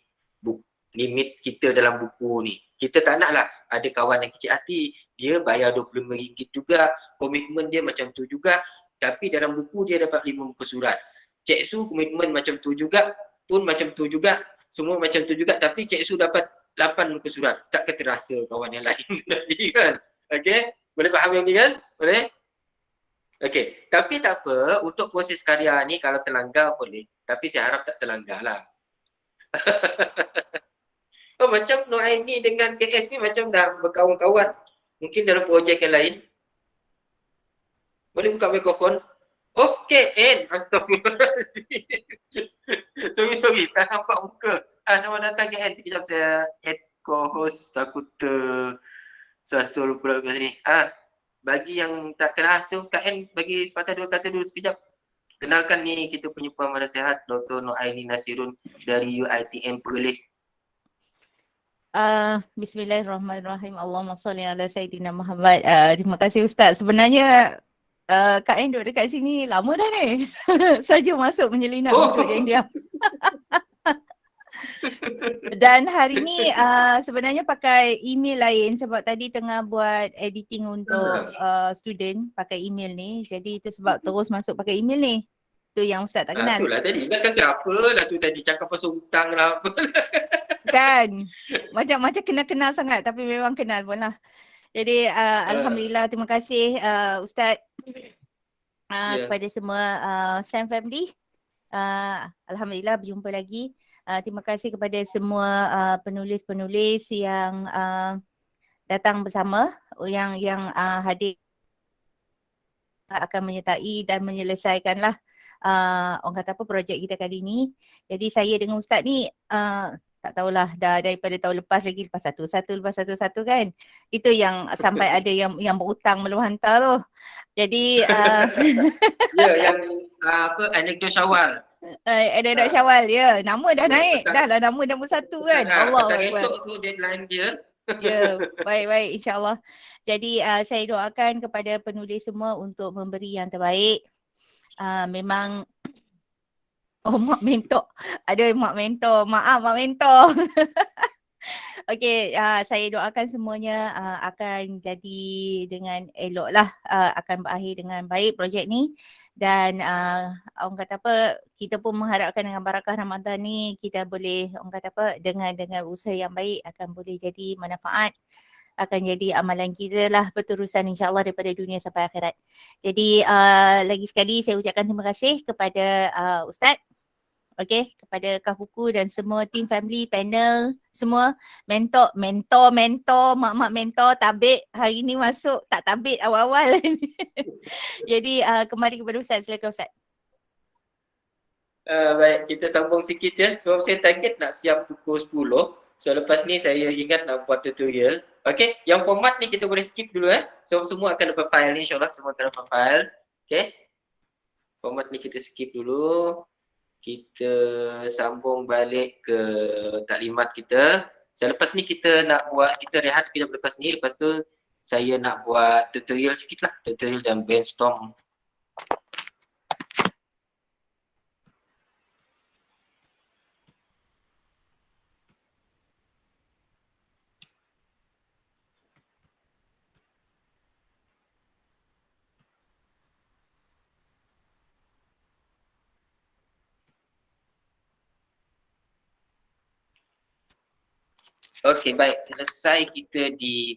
kita dalam buku ni. Kita tak nak lah ada kawan yang kecil hati, dia bayar RM25 juga, komitmen dia macam tu juga, tapi dalam buku dia dapat 5 muka surat. Cik Su komitmen macam tu juga, pun macam tu juga, semua macam tu juga, tapi Cik Su dapat 8 muka surat. Tak terasa kawan yang lain tadi kan. Okay, boleh faham yang ni kan? Boleh? Okay, tapi tak apa, untuk proses karya ni kalau terlanggar boleh, tapi saya harap tak terlanggar lah. Oh, macam Noaini dengan KS ni macam dah berkawan-kawan. Mungkin dalam projek yang lain. Boleh buka mikrofon? Okey, N. Astagfirullahaladzim. sorry. Tak nampak muka. Selamat datang ke N. Sekejap saya add co-host. Takut tersasul pula kat sini. Bagi yang tak kenal tu, Kak N bagi sepatah dua kata dulu sekejap. Kenalkan ni kita punya Puan Nasihat Dr. Noaini Nasirun dari UiTM Perlis. Bismillahirrahmanirrahim. Allahumma salli ala Sayyidina Muhammad. Terima kasih Ustaz. Sebenarnya Kak En duduk dekat sini lama dah ni. Saja masuk menyelinap duduk diam-diam. Dan hari ni sebenarnya pakai email lain sebab tadi tengah buat editing untuk student pakai email ni. Jadi itu sebab terus masuk pakai email ni. Tu yang Ustaz tak kenal. Itulah tadi. Ingatkan siapa lah tu tadi cakap pasal hutang lah apa. Kan macam kenal-kenal sangat tapi memang kenal pun lah. Jadi Alhamdulillah, terima kasih Ustaz kepada semua SAM family. Alhamdulillah berjumpa lagi. Terima kasih kepada semua penulis-penulis yang datang bersama, yang hadir akan menyertai dan menyelesaikanlah orang kata apa projek kita kali ni. Jadi saya dengan Ustaz ni tak tahulah dah daripada tahun lepas lagi, lepas satu kan. Itu yang sampai ada yang berhutang meluah hantar tu. Jadi yang anekdot Syawal. Anekdot Syawal ya. Nama dah naik. Dah lah nama nombor 1 kan. Allahu Akbar. Esok tu deadline dia. Ya, baik insya-Allah. Jadi saya doakan kepada penulis semua untuk memberi yang terbaik. Memang mak mentor. Ada mak mentor. Maaf mak mentor. Okey, saya doakan semuanya akan jadi dengan elok lah. Akan berakhir dengan baik projek ni. Dan orang kata apa, kita pun mengharapkan dengan barakah Ramadan ni kita boleh orang kata apa, dengan usaha yang baik akan boleh jadi manfaat. Akan jadi amalan kita lah berterusan insya-Allah daripada dunia sampai akhirat. Jadi lagi sekali saya ucapkan terima kasih kepada Ustaz. Okey, kepada Kaf Buku dan semua tim family, panel, semua mentor, mak mentor, tabik hari ni masuk, tak tabik awal-awal. Jadi kembali kepada Ustaz, silakan Ustaz. Baik, kita sambung sikit ya. Sebab saya target nak siap pukul 10. So lepas ni saya ingat nak buat tutorial. Okey, yang format ni kita boleh skip dulu So semua akan dapat file ni insya-Allah, semua akan dapat file. Okey. Format ni kita skip dulu. Kita sambung balik ke taklimat kita. Selepas ni kita nak buat, kita rehat sekejap lepas ni. Lepas tu saya nak buat tutorial sikit lah. Tutorial dan brainstorm. Okey, baik. Selesai kita di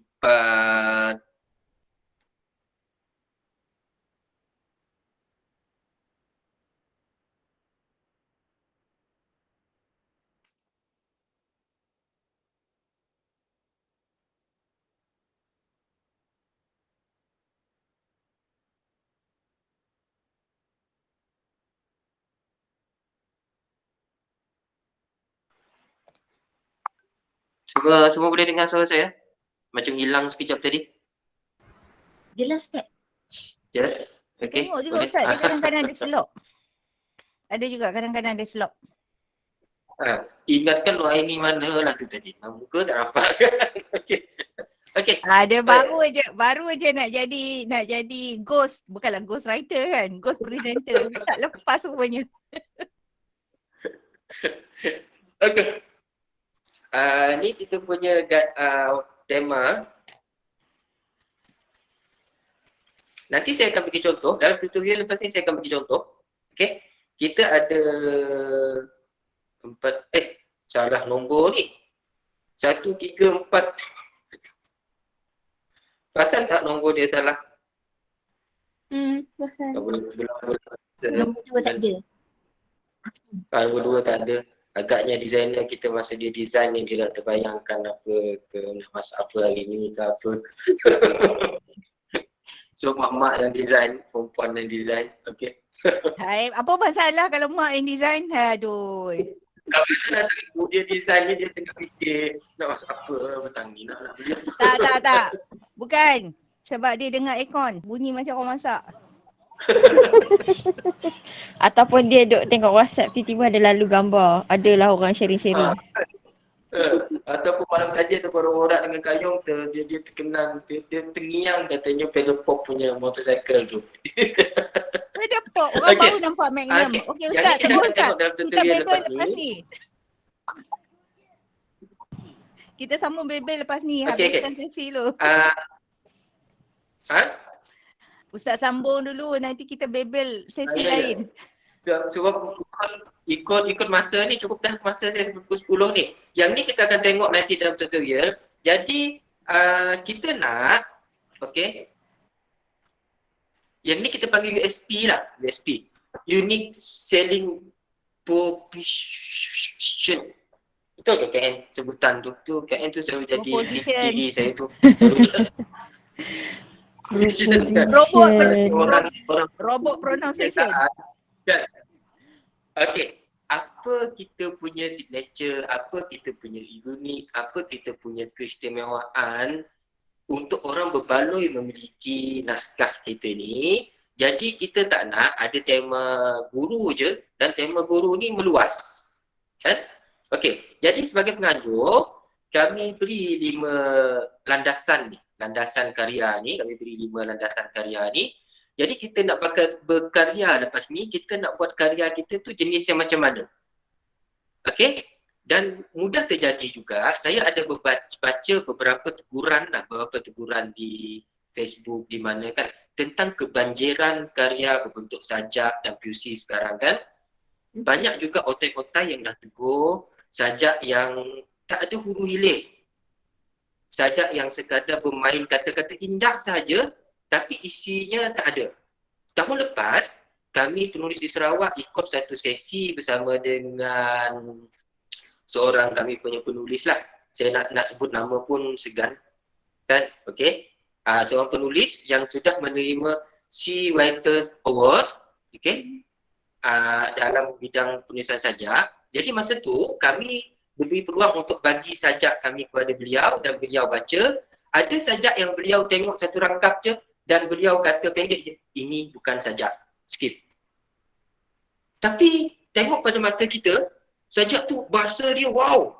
Semua boleh dengar suara saya? Macam hilang sekejap tadi. Jelas tak? Ya. Okey. Tengok juga boleh. Ustaz, dia kadang-kadang ada slop. Ada juga kadang-kadang ada slop. Ingatkan Nuaini mana lah tu tadi. Muka tak nampak. Okey. Okey. Dia baru aja nak jadi ghost, bukanlah ghost writer kan, ghost presenter. Tak lepas rupanya. Okey. Ni kita punya tema. Nanti saya akan bagi contoh. Dalam tutorial lepas ni saya akan bagi contoh. Okey. Kita ada salah nombor ni. 1, 3, 4. Perasan tak nombor dia salah? Pasal. Nombor 2 tak ada. Nombor 2 tak ada. Agaknya designer kita masa dia design ni dia dah terbayangkan apa ke nak masak apa hari ni ke apa. So mak-mak yang design, perempuan yang design. Okey. Hai, apa masalah kalau mak yang design? Aduh. Kalau dia design ni dia tengah fikir nak masak apa petang ni nak beli apa. Tak. Bukan. Sebab dia dengar aircon. Bunyi macam orang masak. Ataupun dia duk tengok WhatsApp tiba-tiba ada lalu gambar. Adalah orang sharing-sharing. Ataupun malam tadi tu baru orang dengan kayung dia terkenang, dia terngiang katanya pedal pop punya motorcycle tu. Ada pop. Orang Okey. baru nampak Magnum. Okey Yang Ustaz, ni kita tengok akan Ustaz. tengok dalam Kita tutorial bebel lepas lepas ni. ni. Kita sambung bebel lepas ni. Okey, Habiskan sesi dulu. Ustaz sambung dulu, nanti kita bebel sesi Ya. lain. Cuba ikut masa ni, cukup dah masa saya pukul 10 ni. Yang ni kita akan tengok nanti dalam tutorial. Jadi kita nak, okey. Yang ni kita panggil USP lah, USP. Unique Selling Proposition. Betul ke KN sebutan tu? Tu KN tu selalu jadi Proposition. CPD saya tu. Selalu Robot pronunciation. Kan? Okey, apa kita punya signature, apa kita punya unik, apa kita punya keistimewaan untuk orang berbaloi memiliki naskah kita ni. Jadi kita tak nak ada tema guru je dan tema guru ni meluas. Kan? Okey, jadi sebagai penganjur, kami beri 5 landasan ni. Landasan karya ni, kami beri 5 landasan karya ni. Jadi kita nak berkarya lepas ni, kita nak buat karya kita tu jenis yang macam mana. Okey? Dan mudah terjadi juga, saya ada baca beberapa teguran di Facebook di mana kan, tentang kebanjiran karya berbentuk sajak dan puisi sekarang kan. Banyak juga otai-otai yang dah tegur, sajak yang tak ada huru hilir. Sajak yang sekadar bermain kata-kata indah saja, tapi isinya tak ada. Tahun lepas, kami penulis di Sarawak ikut satu sesi bersama dengan seorang kami punya penulis lah. Saya nak sebut nama pun segan. Kan? Okey. Seorang penulis yang sudah menerima C Writers Award. Okey. Dalam bidang penulisan sajak. Jadi masa tu kami beri peluang untuk bagi sajak kami kepada beliau dan beliau baca. Ada sajak yang beliau tengok satu rangkap je dan beliau kata pendek je, ini bukan sajak, skip. Tapi tengok pada mata kita, sajak tu bahasa dia wow.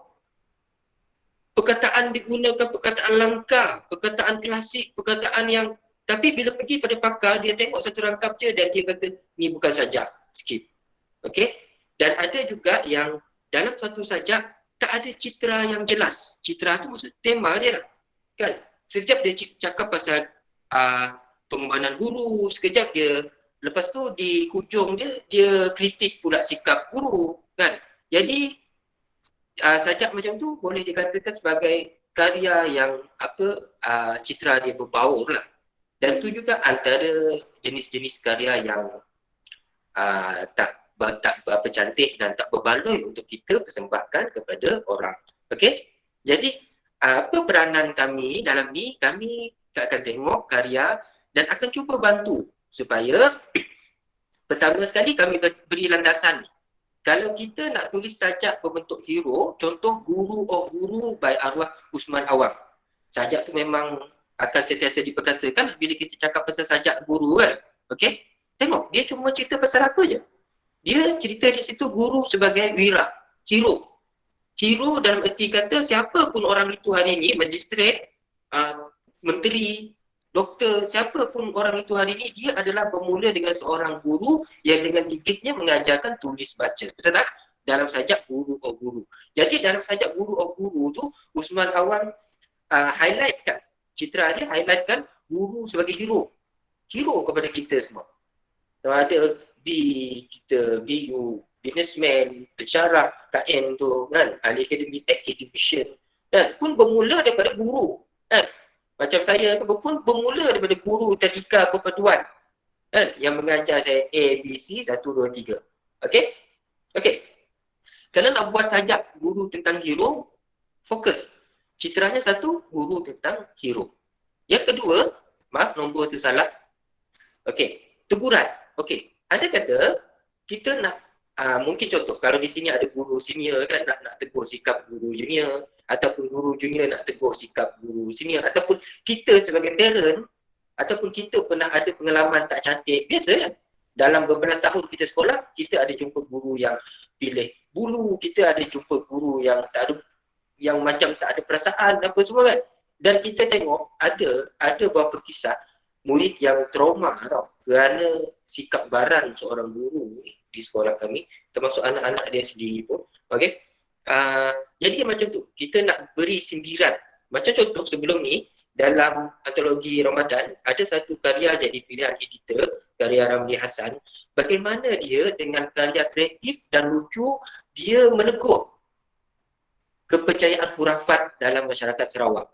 Perkataan digunakan perkataan langka, perkataan klasik, perkataan yang, tapi bila pergi pada pakar dia tengok satu rangkap je dan dia kata ni bukan sajak, skip. Okey? Dan ada juga yang dalam satu sajak tak ada citra yang jelas. Citra tu maksud tema dia lah. Kan? Sekejap dia cakap pasal pengorbanan guru, sekejap dia, lepas tu di hujung dia kritik pula sikap guru. Kan? Jadi sajak macam tu boleh dikatakan sebagai karya yang citra dia berbaur lah. Dan tu juga antara jenis-jenis karya yang tak berapa cantik dan tak berbaloi untuk kita persembahkan kepada orang. Okey? Jadi apa peranan kami dalam ni? Kami akan tengok karya dan akan cuba bantu supaya pertama sekali kami beri landasan. kalau kita nak tulis sajak berbentuk hero, contoh Guru Oh Guru by arwah Usman Awang. Sajak tu memang akan sentiasa diperkatakan bila kita cakap pasal sajak guru kan. Okey? Tengok, dia cuma cerita pasal apa je? Dia cerita di situ guru sebagai wira, hero. Hero dalam erti kata siapa pun orang itu hari ini, magistrat, menteri, doktor, siapa pun orang itu hari ini, dia adalah bermula dengan seorang guru yang dengan gigitnya mengajarkan tulis baca. Betul tak? Dalam sajak Guru Oh Guru. Jadi dalam sajak Guru Oh Guru tu, Usman Awang highlightkan, citra dia highlightkan guru sebagai hero. Hero kepada kita semua. Ada kita, BU, businessman, pensyarah, KN tu kan, ahli akademik, academician. Dan pun bermula daripada guru. Kan? Macam saya pun bermula daripada guru tadika perpaduan kan, yang mengajar saya A, B, C, 1, 2, 3. Okey? Okey. Kalau nak buat sajak guru tentang hero, fokus. Citranya satu, guru tentang hero. Yang kedua, maaf nombor tu salah. Okey, teguran. Okey, anda kata kita nak mungkin contoh kalau di sini ada guru senior kan nak tegur sikap guru junior, ataupun guru junior nak tegur sikap guru senior, ataupun kita sebagai parent ataupun kita pernah ada pengalaman tak cantik. Biasa kan? Dalam beberapa tahun kita sekolah, kita ada jumpa guru yang pilih bulu, kita ada jumpa guru yang tak ada, yang macam tak ada perasaan apa semua kan. Dan kita tengok ada beberapa kisah murid yang trauma tau kerana sikap baran seorang guru di sekolah kami, termasuk anak-anak dia sendiri pun. Okey. Jadi macam tu, kita nak beri sindiran. Macam contoh sebelum ni, dalam antologi Ramadan, ada satu karya jadi pilihan editor, karya Ramli Hassan. Bagaimana dia dengan karya kreatif dan lucu, dia menegur kepercayaan khurafat dalam masyarakat Sarawak.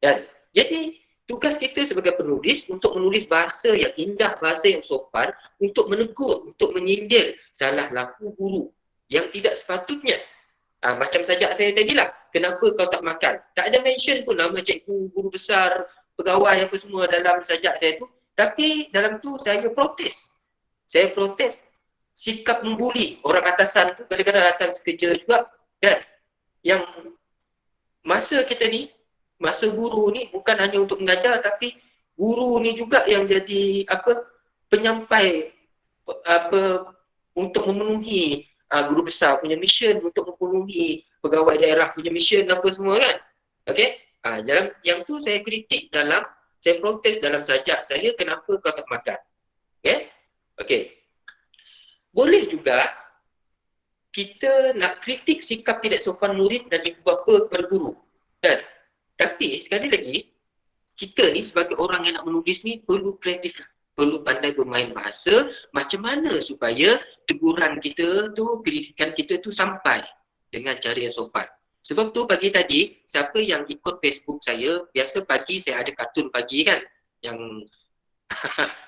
Dan jadi tugas kita sebagai penulis untuk menulis bahasa yang indah, bahasa yang sopan, untuk menegur, untuk menyindir salah laku guru yang tidak sepatutnya. Macam sajak saya tadi lah, kenapa kau tak makan? Tak ada mention pun nama cikgu, guru besar, pegawai apa semua dalam sajak saya tu. Tapi dalam tu saya protes. Saya protes sikap membuli orang atasan tu, kadang-kadang datang sekerja juga. Dan yang masa kita ni, masa guru ni bukan hanya untuk mengajar, tapi guru ni juga yang jadi penyampai untuk memenuhi guru besar punya mission, untuk memenuhi pegawai daerah punya mission apa semua kan. Okey? Dalam yang tu saya kritik saya protes dalam sajak saya, kenapa kau tak makan. Okay? Okey. Boleh juga kita nak kritik sikap tidak sopan murid dan ibu bapa kepada guru. Kan? Tapi sekali lagi, kita ni sebagai orang yang nak menulis ni perlu kreatif lah. Perlu pandai bermain bahasa, macam mana supaya teguran kita tu, kritikan kita tu sampai dengan cara yang sopan. Sebab tu pagi tadi, siapa yang ikut Facebook saya, biasa pagi saya ada kartun pagi kan, yang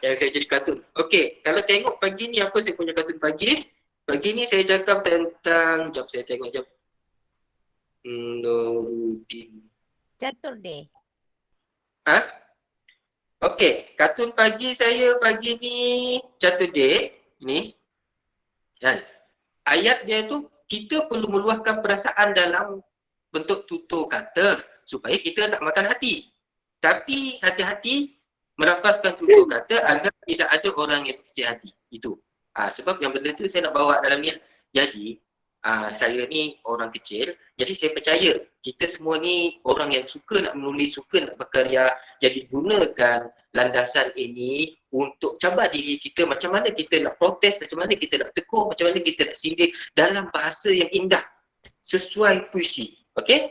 yang saya jadi kartun. Okey, kalau tengok pagi ni apa saya punya kartun pagi. Pagi ni saya cakap tentang, jap saya tengok jap. Nuruddin. Catur deh. Okey, kartun pagi saya pagi ni Saturday ni kan. Ayat dia tu kita perlu meluahkan perasaan dalam bentuk tutur kata supaya kita tak makan hati. Tapi hati-hati melafazkan tutur kata agar tidak ada orang yang kecil hati. Itu. Sebab yang benda tu saya nak bawa dalam ni. Jadi saya ni orang kecil, jadi saya percaya kita semua ni orang yang suka nak menulis, suka nak berkarya. Jadi gunakan landasan ini untuk cabar diri kita, macam mana kita nak protes, macam mana kita nak tegur, macam mana kita nak sindir dalam bahasa yang indah sesuai puisi. Okey?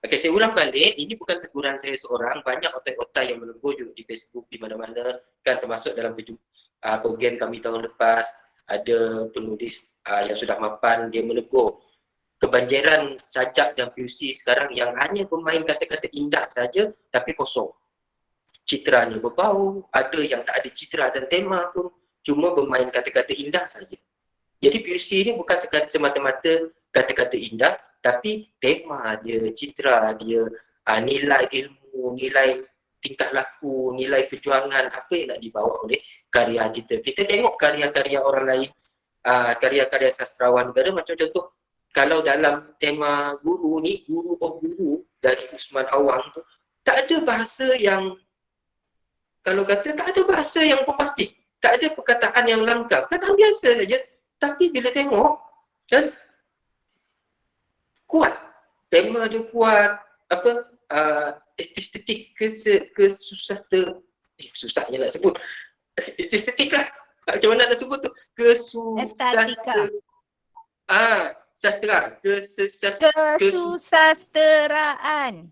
Okey, saya ulang balik, ini bukan teguran saya seorang, banyak otak-otak yang menegur juga di Facebook di mana-mana kan, termasuk dalam program kami tahun lepas ada penulis yang sudah mapan, dia menegur kebanjiran sajak dan puisi sekarang yang hanya bermain kata-kata indah saja tapi kosong. Citranya berbau, ada yang tak ada citra dan tema pun, cuma bermain kata-kata indah saja. Jadi puisi ni bukan semata-mata kata-kata indah, tapi tema dia, citra dia, nilai ilmu, nilai tingkah laku, nilai perjuangan, apa yang nak dibawa oleh karya kita. Kita tengok karya-karya orang lain, karya-karya sastrawan negara. Macam contoh, kalau dalam tema guru ni, guru dari Usman Awang tu, tak ada bahasa yang, kalau kata tak ada bahasa yang pasti, tak ada perkataan yang lengkap, perkataan biasa saja. Tapi bila tengok, kan, kuat, tema dia kuat, estetik susahnya nak sebut, estetik lah, macam mana nak sebut tu, Estetika. sastra, Kesusasteraan.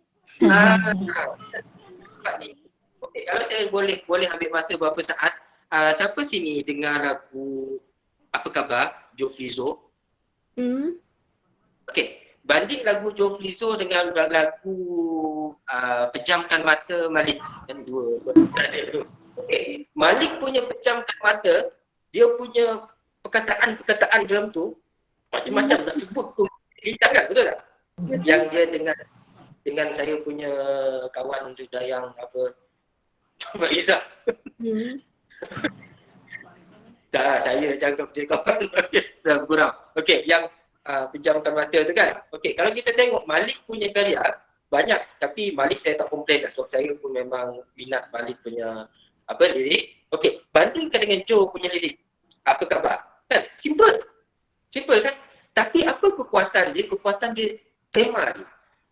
Okay, kalau saya boleh ambil masa beberapa saat, siapa sini dengar lagu Apa Khabar, Joe Flizzo? Okey, banding lagu Joe Flizzo dengan lagu Pejamkan Mata Malik, kan dua ada tu. Okey, Malik punya Pejamkan Mata, dia punya perkataan-perkataan dalam tu macam-macam nak sebut tu. Lihat kan, betul tak? Yang dia dengan saya punya kawan tu Dayang Pak Izzah. Saya cakap dia kawan dah kurang. Okey, yang Pejamkan Mata tu kan. Okey, kalau kita tengok Malik punya karya banyak, tapi Malik saya tak komplain lah sebab saya pun memang minat Malik punya lirik. Okey, bandingkan dengan Joe punya lirik. Apa khabar? Kan? Simple kan? Tapi apa kekuatan dia? Kekuatan dia tema dia,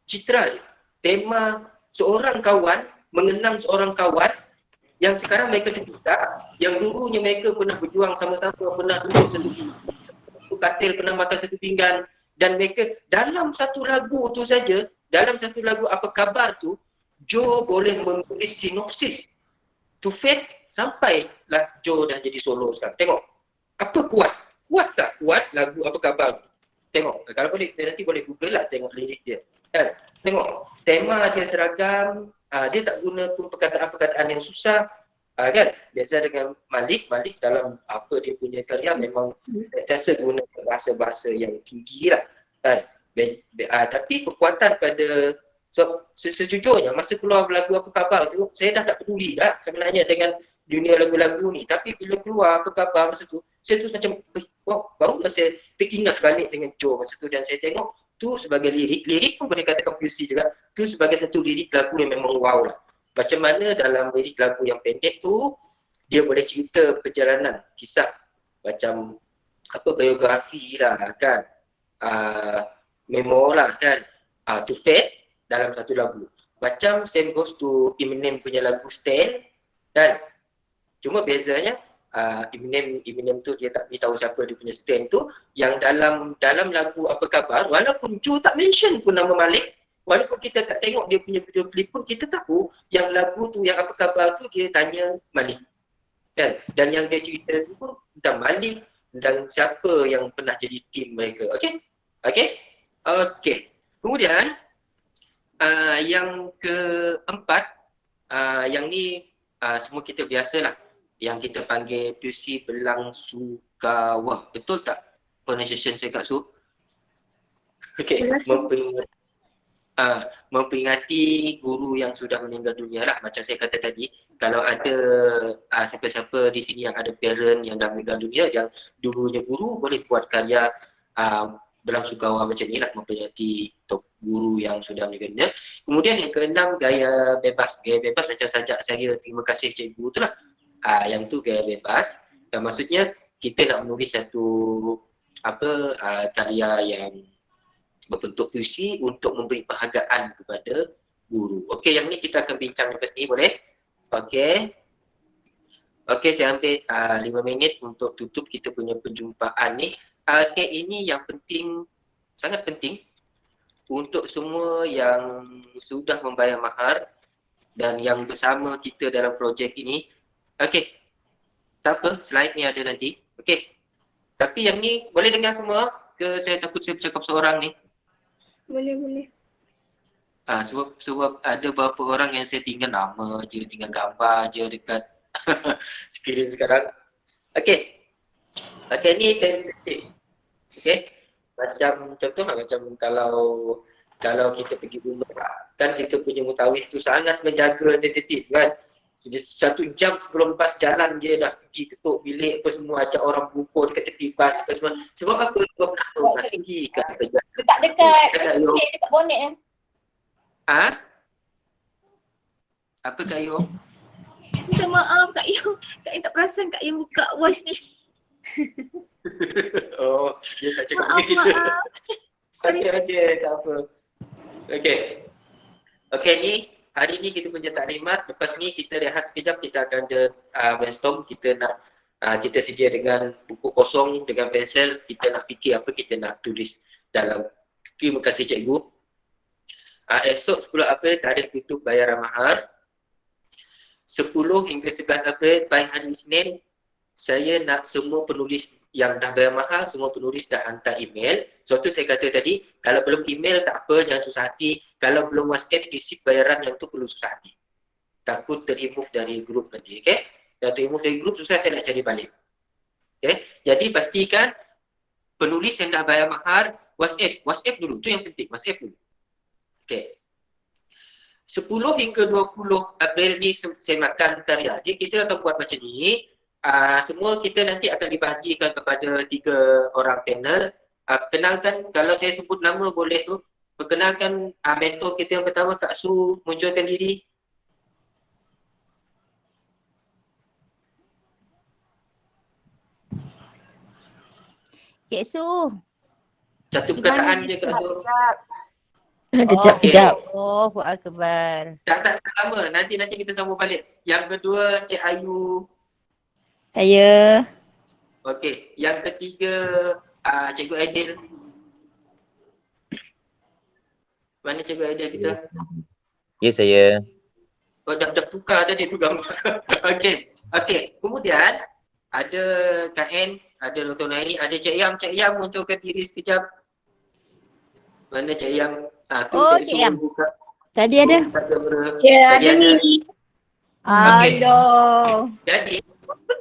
citra dia. Tema seorang kawan mengenang seorang kawan yang sekarang mereka terpisah, yang dulunya mereka pernah berjuang sama-sama, pernah duduk satu katil, pernah makan satu pinggan, dan mereka dalam satu lagu tu saja, dalam satu lagu Apa Khabar tu, Joe boleh menulis sinopsis to Fate sampailah Joe dah jadi solo sekarang. Tengok, apa kuat tak kuat lagu Apa Khabar tu? Tengok, kalau boleh nanti boleh google lah tengok lirik dia kan. Tengok, tema dia seragam, dia tak guna pun perkataan-perkataan yang susah, kan. Biasa dengan Malik dalam apa dia punya karya memang biasa guna bahasa-bahasa yang tinggi lah kan. Tapi kekuatan pada sejujurnya masa keluar lagu Apa Khabar tu, saya dah tak peduli dah sebenarnya dengan dunia lagu-lagu ni. Tapi bila keluar Apa Khabar masa tu, saya tu macam wow, barulah saya teringat balik dengan Joe masa tu, dan saya tengok tu sebagai lirik pun boleh katakan puisi juga, tu sebagai satu lirik lagu yang memang wow lah. Macam mana dalam lirik lagu yang pendek tu dia boleh cerita perjalanan kisah macam biografi lah kan, memoir lah kan, to Fate dalam satu lagu. Macam same goes to Eminem punya lagu Stand kan. Cuma bezanya Eminem tu dia tak beritahu siapa dia punya stand tu, yang dalam lagu Apa Khabar walaupun Joe tak mention pun nama Malik, walaupun kita tak tengok dia punya video klip pun kita tahu yang lagu tu, yang Apa Khabar tu dia tanya Malik kan, dan yang dia cerita tu pun tentang Malik dan siapa yang pernah jadi tim mereka. Okey. Kemudian yang keempat, yang ni semua kita biasalah, yang kita panggil puisi Belang Sukawah. Betul tak pronunciation saya Kak Su? Okey, memperingati guru yang sudah meninggal dunia lah. Macam saya kata tadi, kalau ada siapa-siapa di sini yang ada parent yang dah meninggal dunia, yang dulunya guru, boleh buat karya Belang Sukawah macam ni lah, memperingati guru yang sudah meninggal dunia. Kemudian yang keenam, gaya bebas. Gaya bebas macam sajak saya terima kasih cikgu tu lah. Yang tu gaya bebas. Dan maksudnya kita nak menulis satu karya yang berbentuk puisi untuk memberi penghargaan kepada guru. Okey, yang ni kita akan bincang lepas ni, boleh? Okey, saya ambil 5 minit untuk tutup kita punya perjumpaan ni. Ini yang penting, sangat penting untuk semua yang sudah membayar mahar dan yang bersama kita dalam projek ini. Okey, tak apa, slide ni ada nanti. Okey, tapi yang ni boleh dengar semua ke saya takut saya bercakap seorang ni? Boleh. Sebab ada beberapa orang yang saya tinggal nama je, tinggal gambar je dekat skrin sekarang. Okey, ni template. Okey, macam contoh lah, macam kalau kita pergi rumah kan, kita punya mutawif tu sangat menjaga tentatif kan. 1 jam sebelum bas jalan dia dah pergi ketuk bilik apa semua, ajak orang berkumpul dekat tepi bas apa semua. Sebab apa? Sebab kenapa bas pergi kat kerja. Dekat-dekat Kak Yong. dekat bonet kan. Ha? Apa Kak Yong? Minta maaf Kak Yung. Kak Yung tak perasan Kak Yung buka voice ni. Oh, dia tak cakap Maaf, dengan kita. maaf. Sorry. Okey, tak apa. Okey, ni hari ni kita punya taklimat. Lepas ni kita rehat sekejap, kita akan ada brainstorm. Kita nak kita sedia dengan buku kosong, dengan pensel. Kita nak fikir apa kita nak tulis dalam. Terima kasih cikgu. Esok 10 April tarikh tutup bayaran mahar. 10 hingga 11 April by hari Isnin, saya nak semua penulis yang dah bayar mahal, semua penulis dah hantar email. So tu saya kata tadi, kalau belum email tak apa, jangan susah hati. Kalau belum WhatsApp, receipt bayaran yang tu perlu susah hati. Takut ter-remove dari grup nanti, okay? Dah ter-remove dari grup, susah saya nak cari balik. Okay? Jadi pastikan penulis yang dah bayar mahar, WhatsApp dulu, tu yang penting, WhatsApp dulu. Okay. 10 hingga 20 April ni saya makan karya. Jadi kita akan buat macam ni. Semua kita nanti akan dibahagikan kepada 3 orang panel. Perkenalkan, kalau saya sebut nama boleh tu. Perkenalkan mentor kita yang pertama, Kak Su, munculkan diri. Cik Su. Satu perkataan je Kak Su. Kejap. Allahu Akbar. Tak lama. Nanti kita sambung balik. Yang kedua, Cik Ayu. Saya. Okey. Yang ketiga, Cikgu Aidil. Mana Cikgu Aidil kita? Ya, saya. Oh, dah tukar tadi tu gambar. Okey. Kemudian, ada Kak En, ada Dr. Nairi, ada Cik Yam. Cik Yam munculkan diri sekejap. Mana Cik Yam? Cik Yam. Tadi ada. Ya, tadi ada. Aduh. Jadi,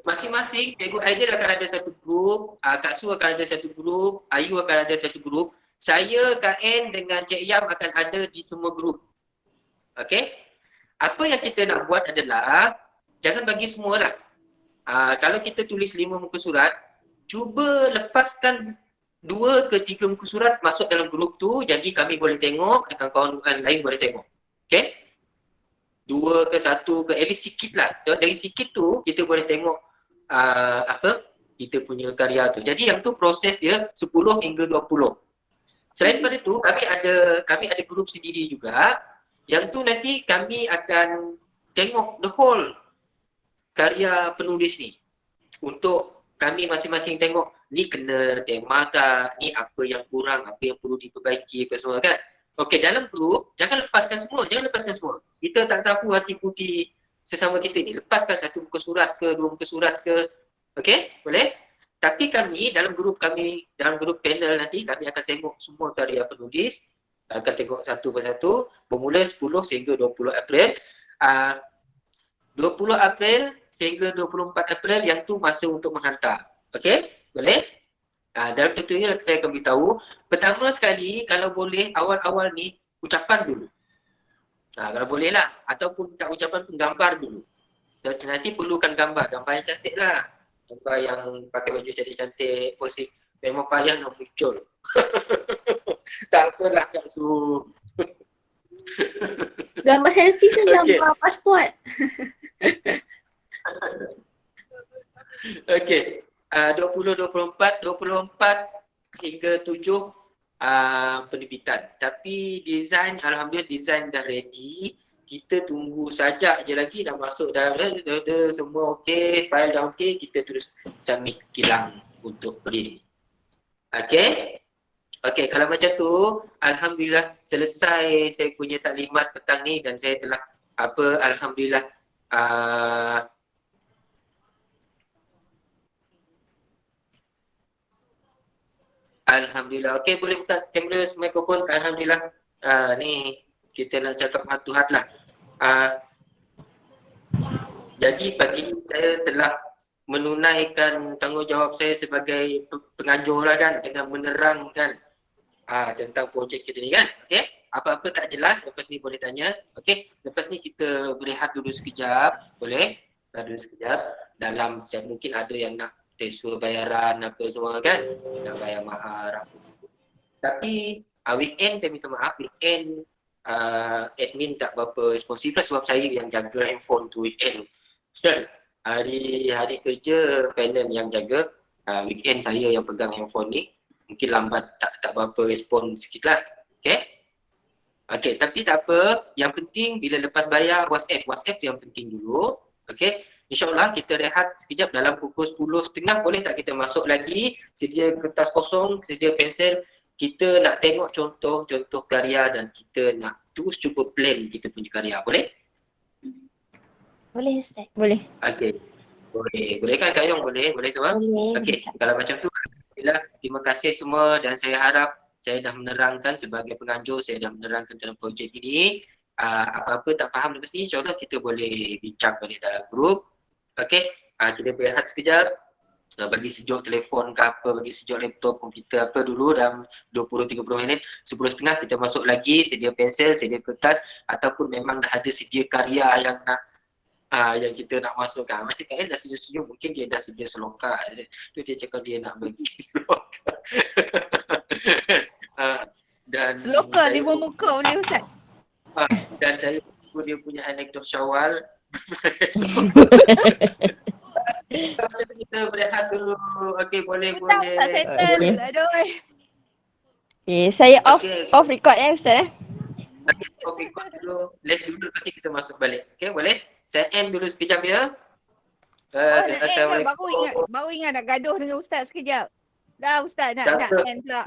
masing-masing Cikgu Aidil akan ada satu grup, Kak Su akan ada satu grup, Ayu akan ada satu grup. Saya, Kak En dengan Cik Yam akan ada di semua grup. Okey? Apa yang kita nak buat adalah, jangan bagi semualah. Kalau kita tulis 5 muka surat, cuba lepaskan 2 ke 3 muka surat masuk dalam grup tu, jadi kami boleh tengok, kawan-kawan lain boleh tengok. Okay? 2 ke 1 ke, at least sikit lah. So dari sikit tu, kita boleh tengok kita punya karya tu. Jadi yang tu proses dia 10 hingga 20. Selain daripada tu, kami ada grup sendiri juga. Yang tu nanti kami akan tengok the whole karya penulis ni. Untuk kami masing-masing tengok ni kena tema tak, ni apa yang kurang, apa yang perlu diperbaiki apa semua kan. Okey, dalam grup jangan lepaskan semua. Kita tak tahu hati budi sesama kita ni. Lepaskan 1 muka surat ke 2 muka surat ke. Okey, boleh? Tapi kami dalam grup panel nanti kami akan tengok semua karya penulis, akan tengok satu persatu bermula 10 sehingga 20 April. 20 April sehingga 24 April yang tu masa untuk menghantar. Okey? Boleh? Dalam tutorial saya akan beritahu. Pertama sekali, kalau boleh awal-awal ni ucapan dulu. Kalau boleh lah. Ataupun tak ucapan pun gambar dulu. Dan nanti perlukan gambar yang cantik lah. Gambar yang pakai baju cantik-cantik. Posisi memang payah nak muncul. Tak apalah Kak Su. Gambar selfie ke gambar pasport? Okey. 20, 24 hingga 7 penerbitan. Tapi design, alhamdulillah design dah ready. Kita tunggu sajak je lagi, dah masuk dalam semua okey, file dah okey, kita terus submit kilang untuk beri. Okey. Okey, kalau macam tu, alhamdulillah selesai saya punya taklimat petang ni dan saya telah alhamdulillah alhamdulillah. Okey, boleh buka kamera mikrofon. Alhamdulillah. Ni kita nak cakap hatu-hat lah. Jadi pagi ni saya telah menunaikan tanggungjawab saya sebagai penganjur lah kan, dengan menerangkan tentang projek kita ni kan. Okey. apa-apa tak jelas lepas ni boleh tanya. Okey, lepas ni kita berehat dulu sekejap, boleh? Berehat dulu sekejap. Dalam mungkin ada yang nak transfer bayaran apa semua kan, nak bayar mahar apa. Tapi weekend saya minta maaf, weekend admin tak berapa responsif lah sebab saya yang jaga handphone tu weekend. Hari kerja panel yang jaga, weekend saya yang pegang handphone ni. Mungkin lambat tak berapa respon sikit lah. Okay, tapi tak apa. Yang penting bila lepas bayar WhatsApp tu yang penting dulu. Okay, InsyaAllah kita rehat sekejap dalam pukul 10.30 boleh tak kita masuk lagi, sedia kertas kosong, sedia pensel. Kita nak tengok contoh karya dan kita nak terus cuba plan kita punya karya. Boleh? Boleh Ustaz. Boleh. Okay. Boleh kan Kak Yong? Boleh semua? Boleh. Okey, kalau macam tu, alhamdulillah, terima kasih semua dan saya harap saya dah menerangkan sebagai penganjur, saya dah menerangkan dalam projek ini. Apa-apa tak faham lepas ni, insyaAllah kita boleh bincang balik dalam grup. Okey, kita berehat sekejap. Bagi sejuk telefon ke apa, bagi sejuk laptop, komputer apa dulu dalam 20-30 minit. 10.30 kita masuk lagi, sedia pensel, sedia kertas ataupun memang dah ada sedia karya yang nak yang kita nak masukkan. Macam kan dah senyum-senyum, mungkin dia dah sedia seloka. Tu dia cakap dia nak bagi seloka. Dan Seloka saya- 5 muka boleh Ustaz. dan saya pun dia punya anekdot Syawal. Macam tu kita berehat dulu. Okey, boleh. Tak settle. Boleh. Aduh. Okay, saya Okey. off record Ustaz Okey, kau dulu. Live dulu, lepas ni kita masuk balik. Okey, boleh? Saya end dulu sekejap ya. Baru ingat nak gaduh dengan Ustaz sekejap. Dah Ustaz nak Tak apa. end pula.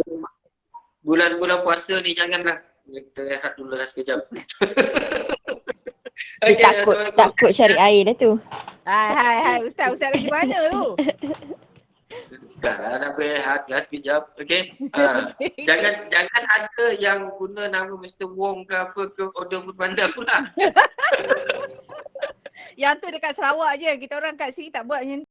Bulan-bulan puasa ni janganlah. Kita rehat dulu lah sekejap. Dia Okey, Assalamualaikum. takut cari air dah tu. Hai Ustaz lagi mana tu? Dah nak berehat lah sekejap. Okey. Jangan ada yang guna nama Mr. Wong ke apa ke order food bandar pula. Yang tu dekat Sarawak je. Kita orang kat sini tak buat macam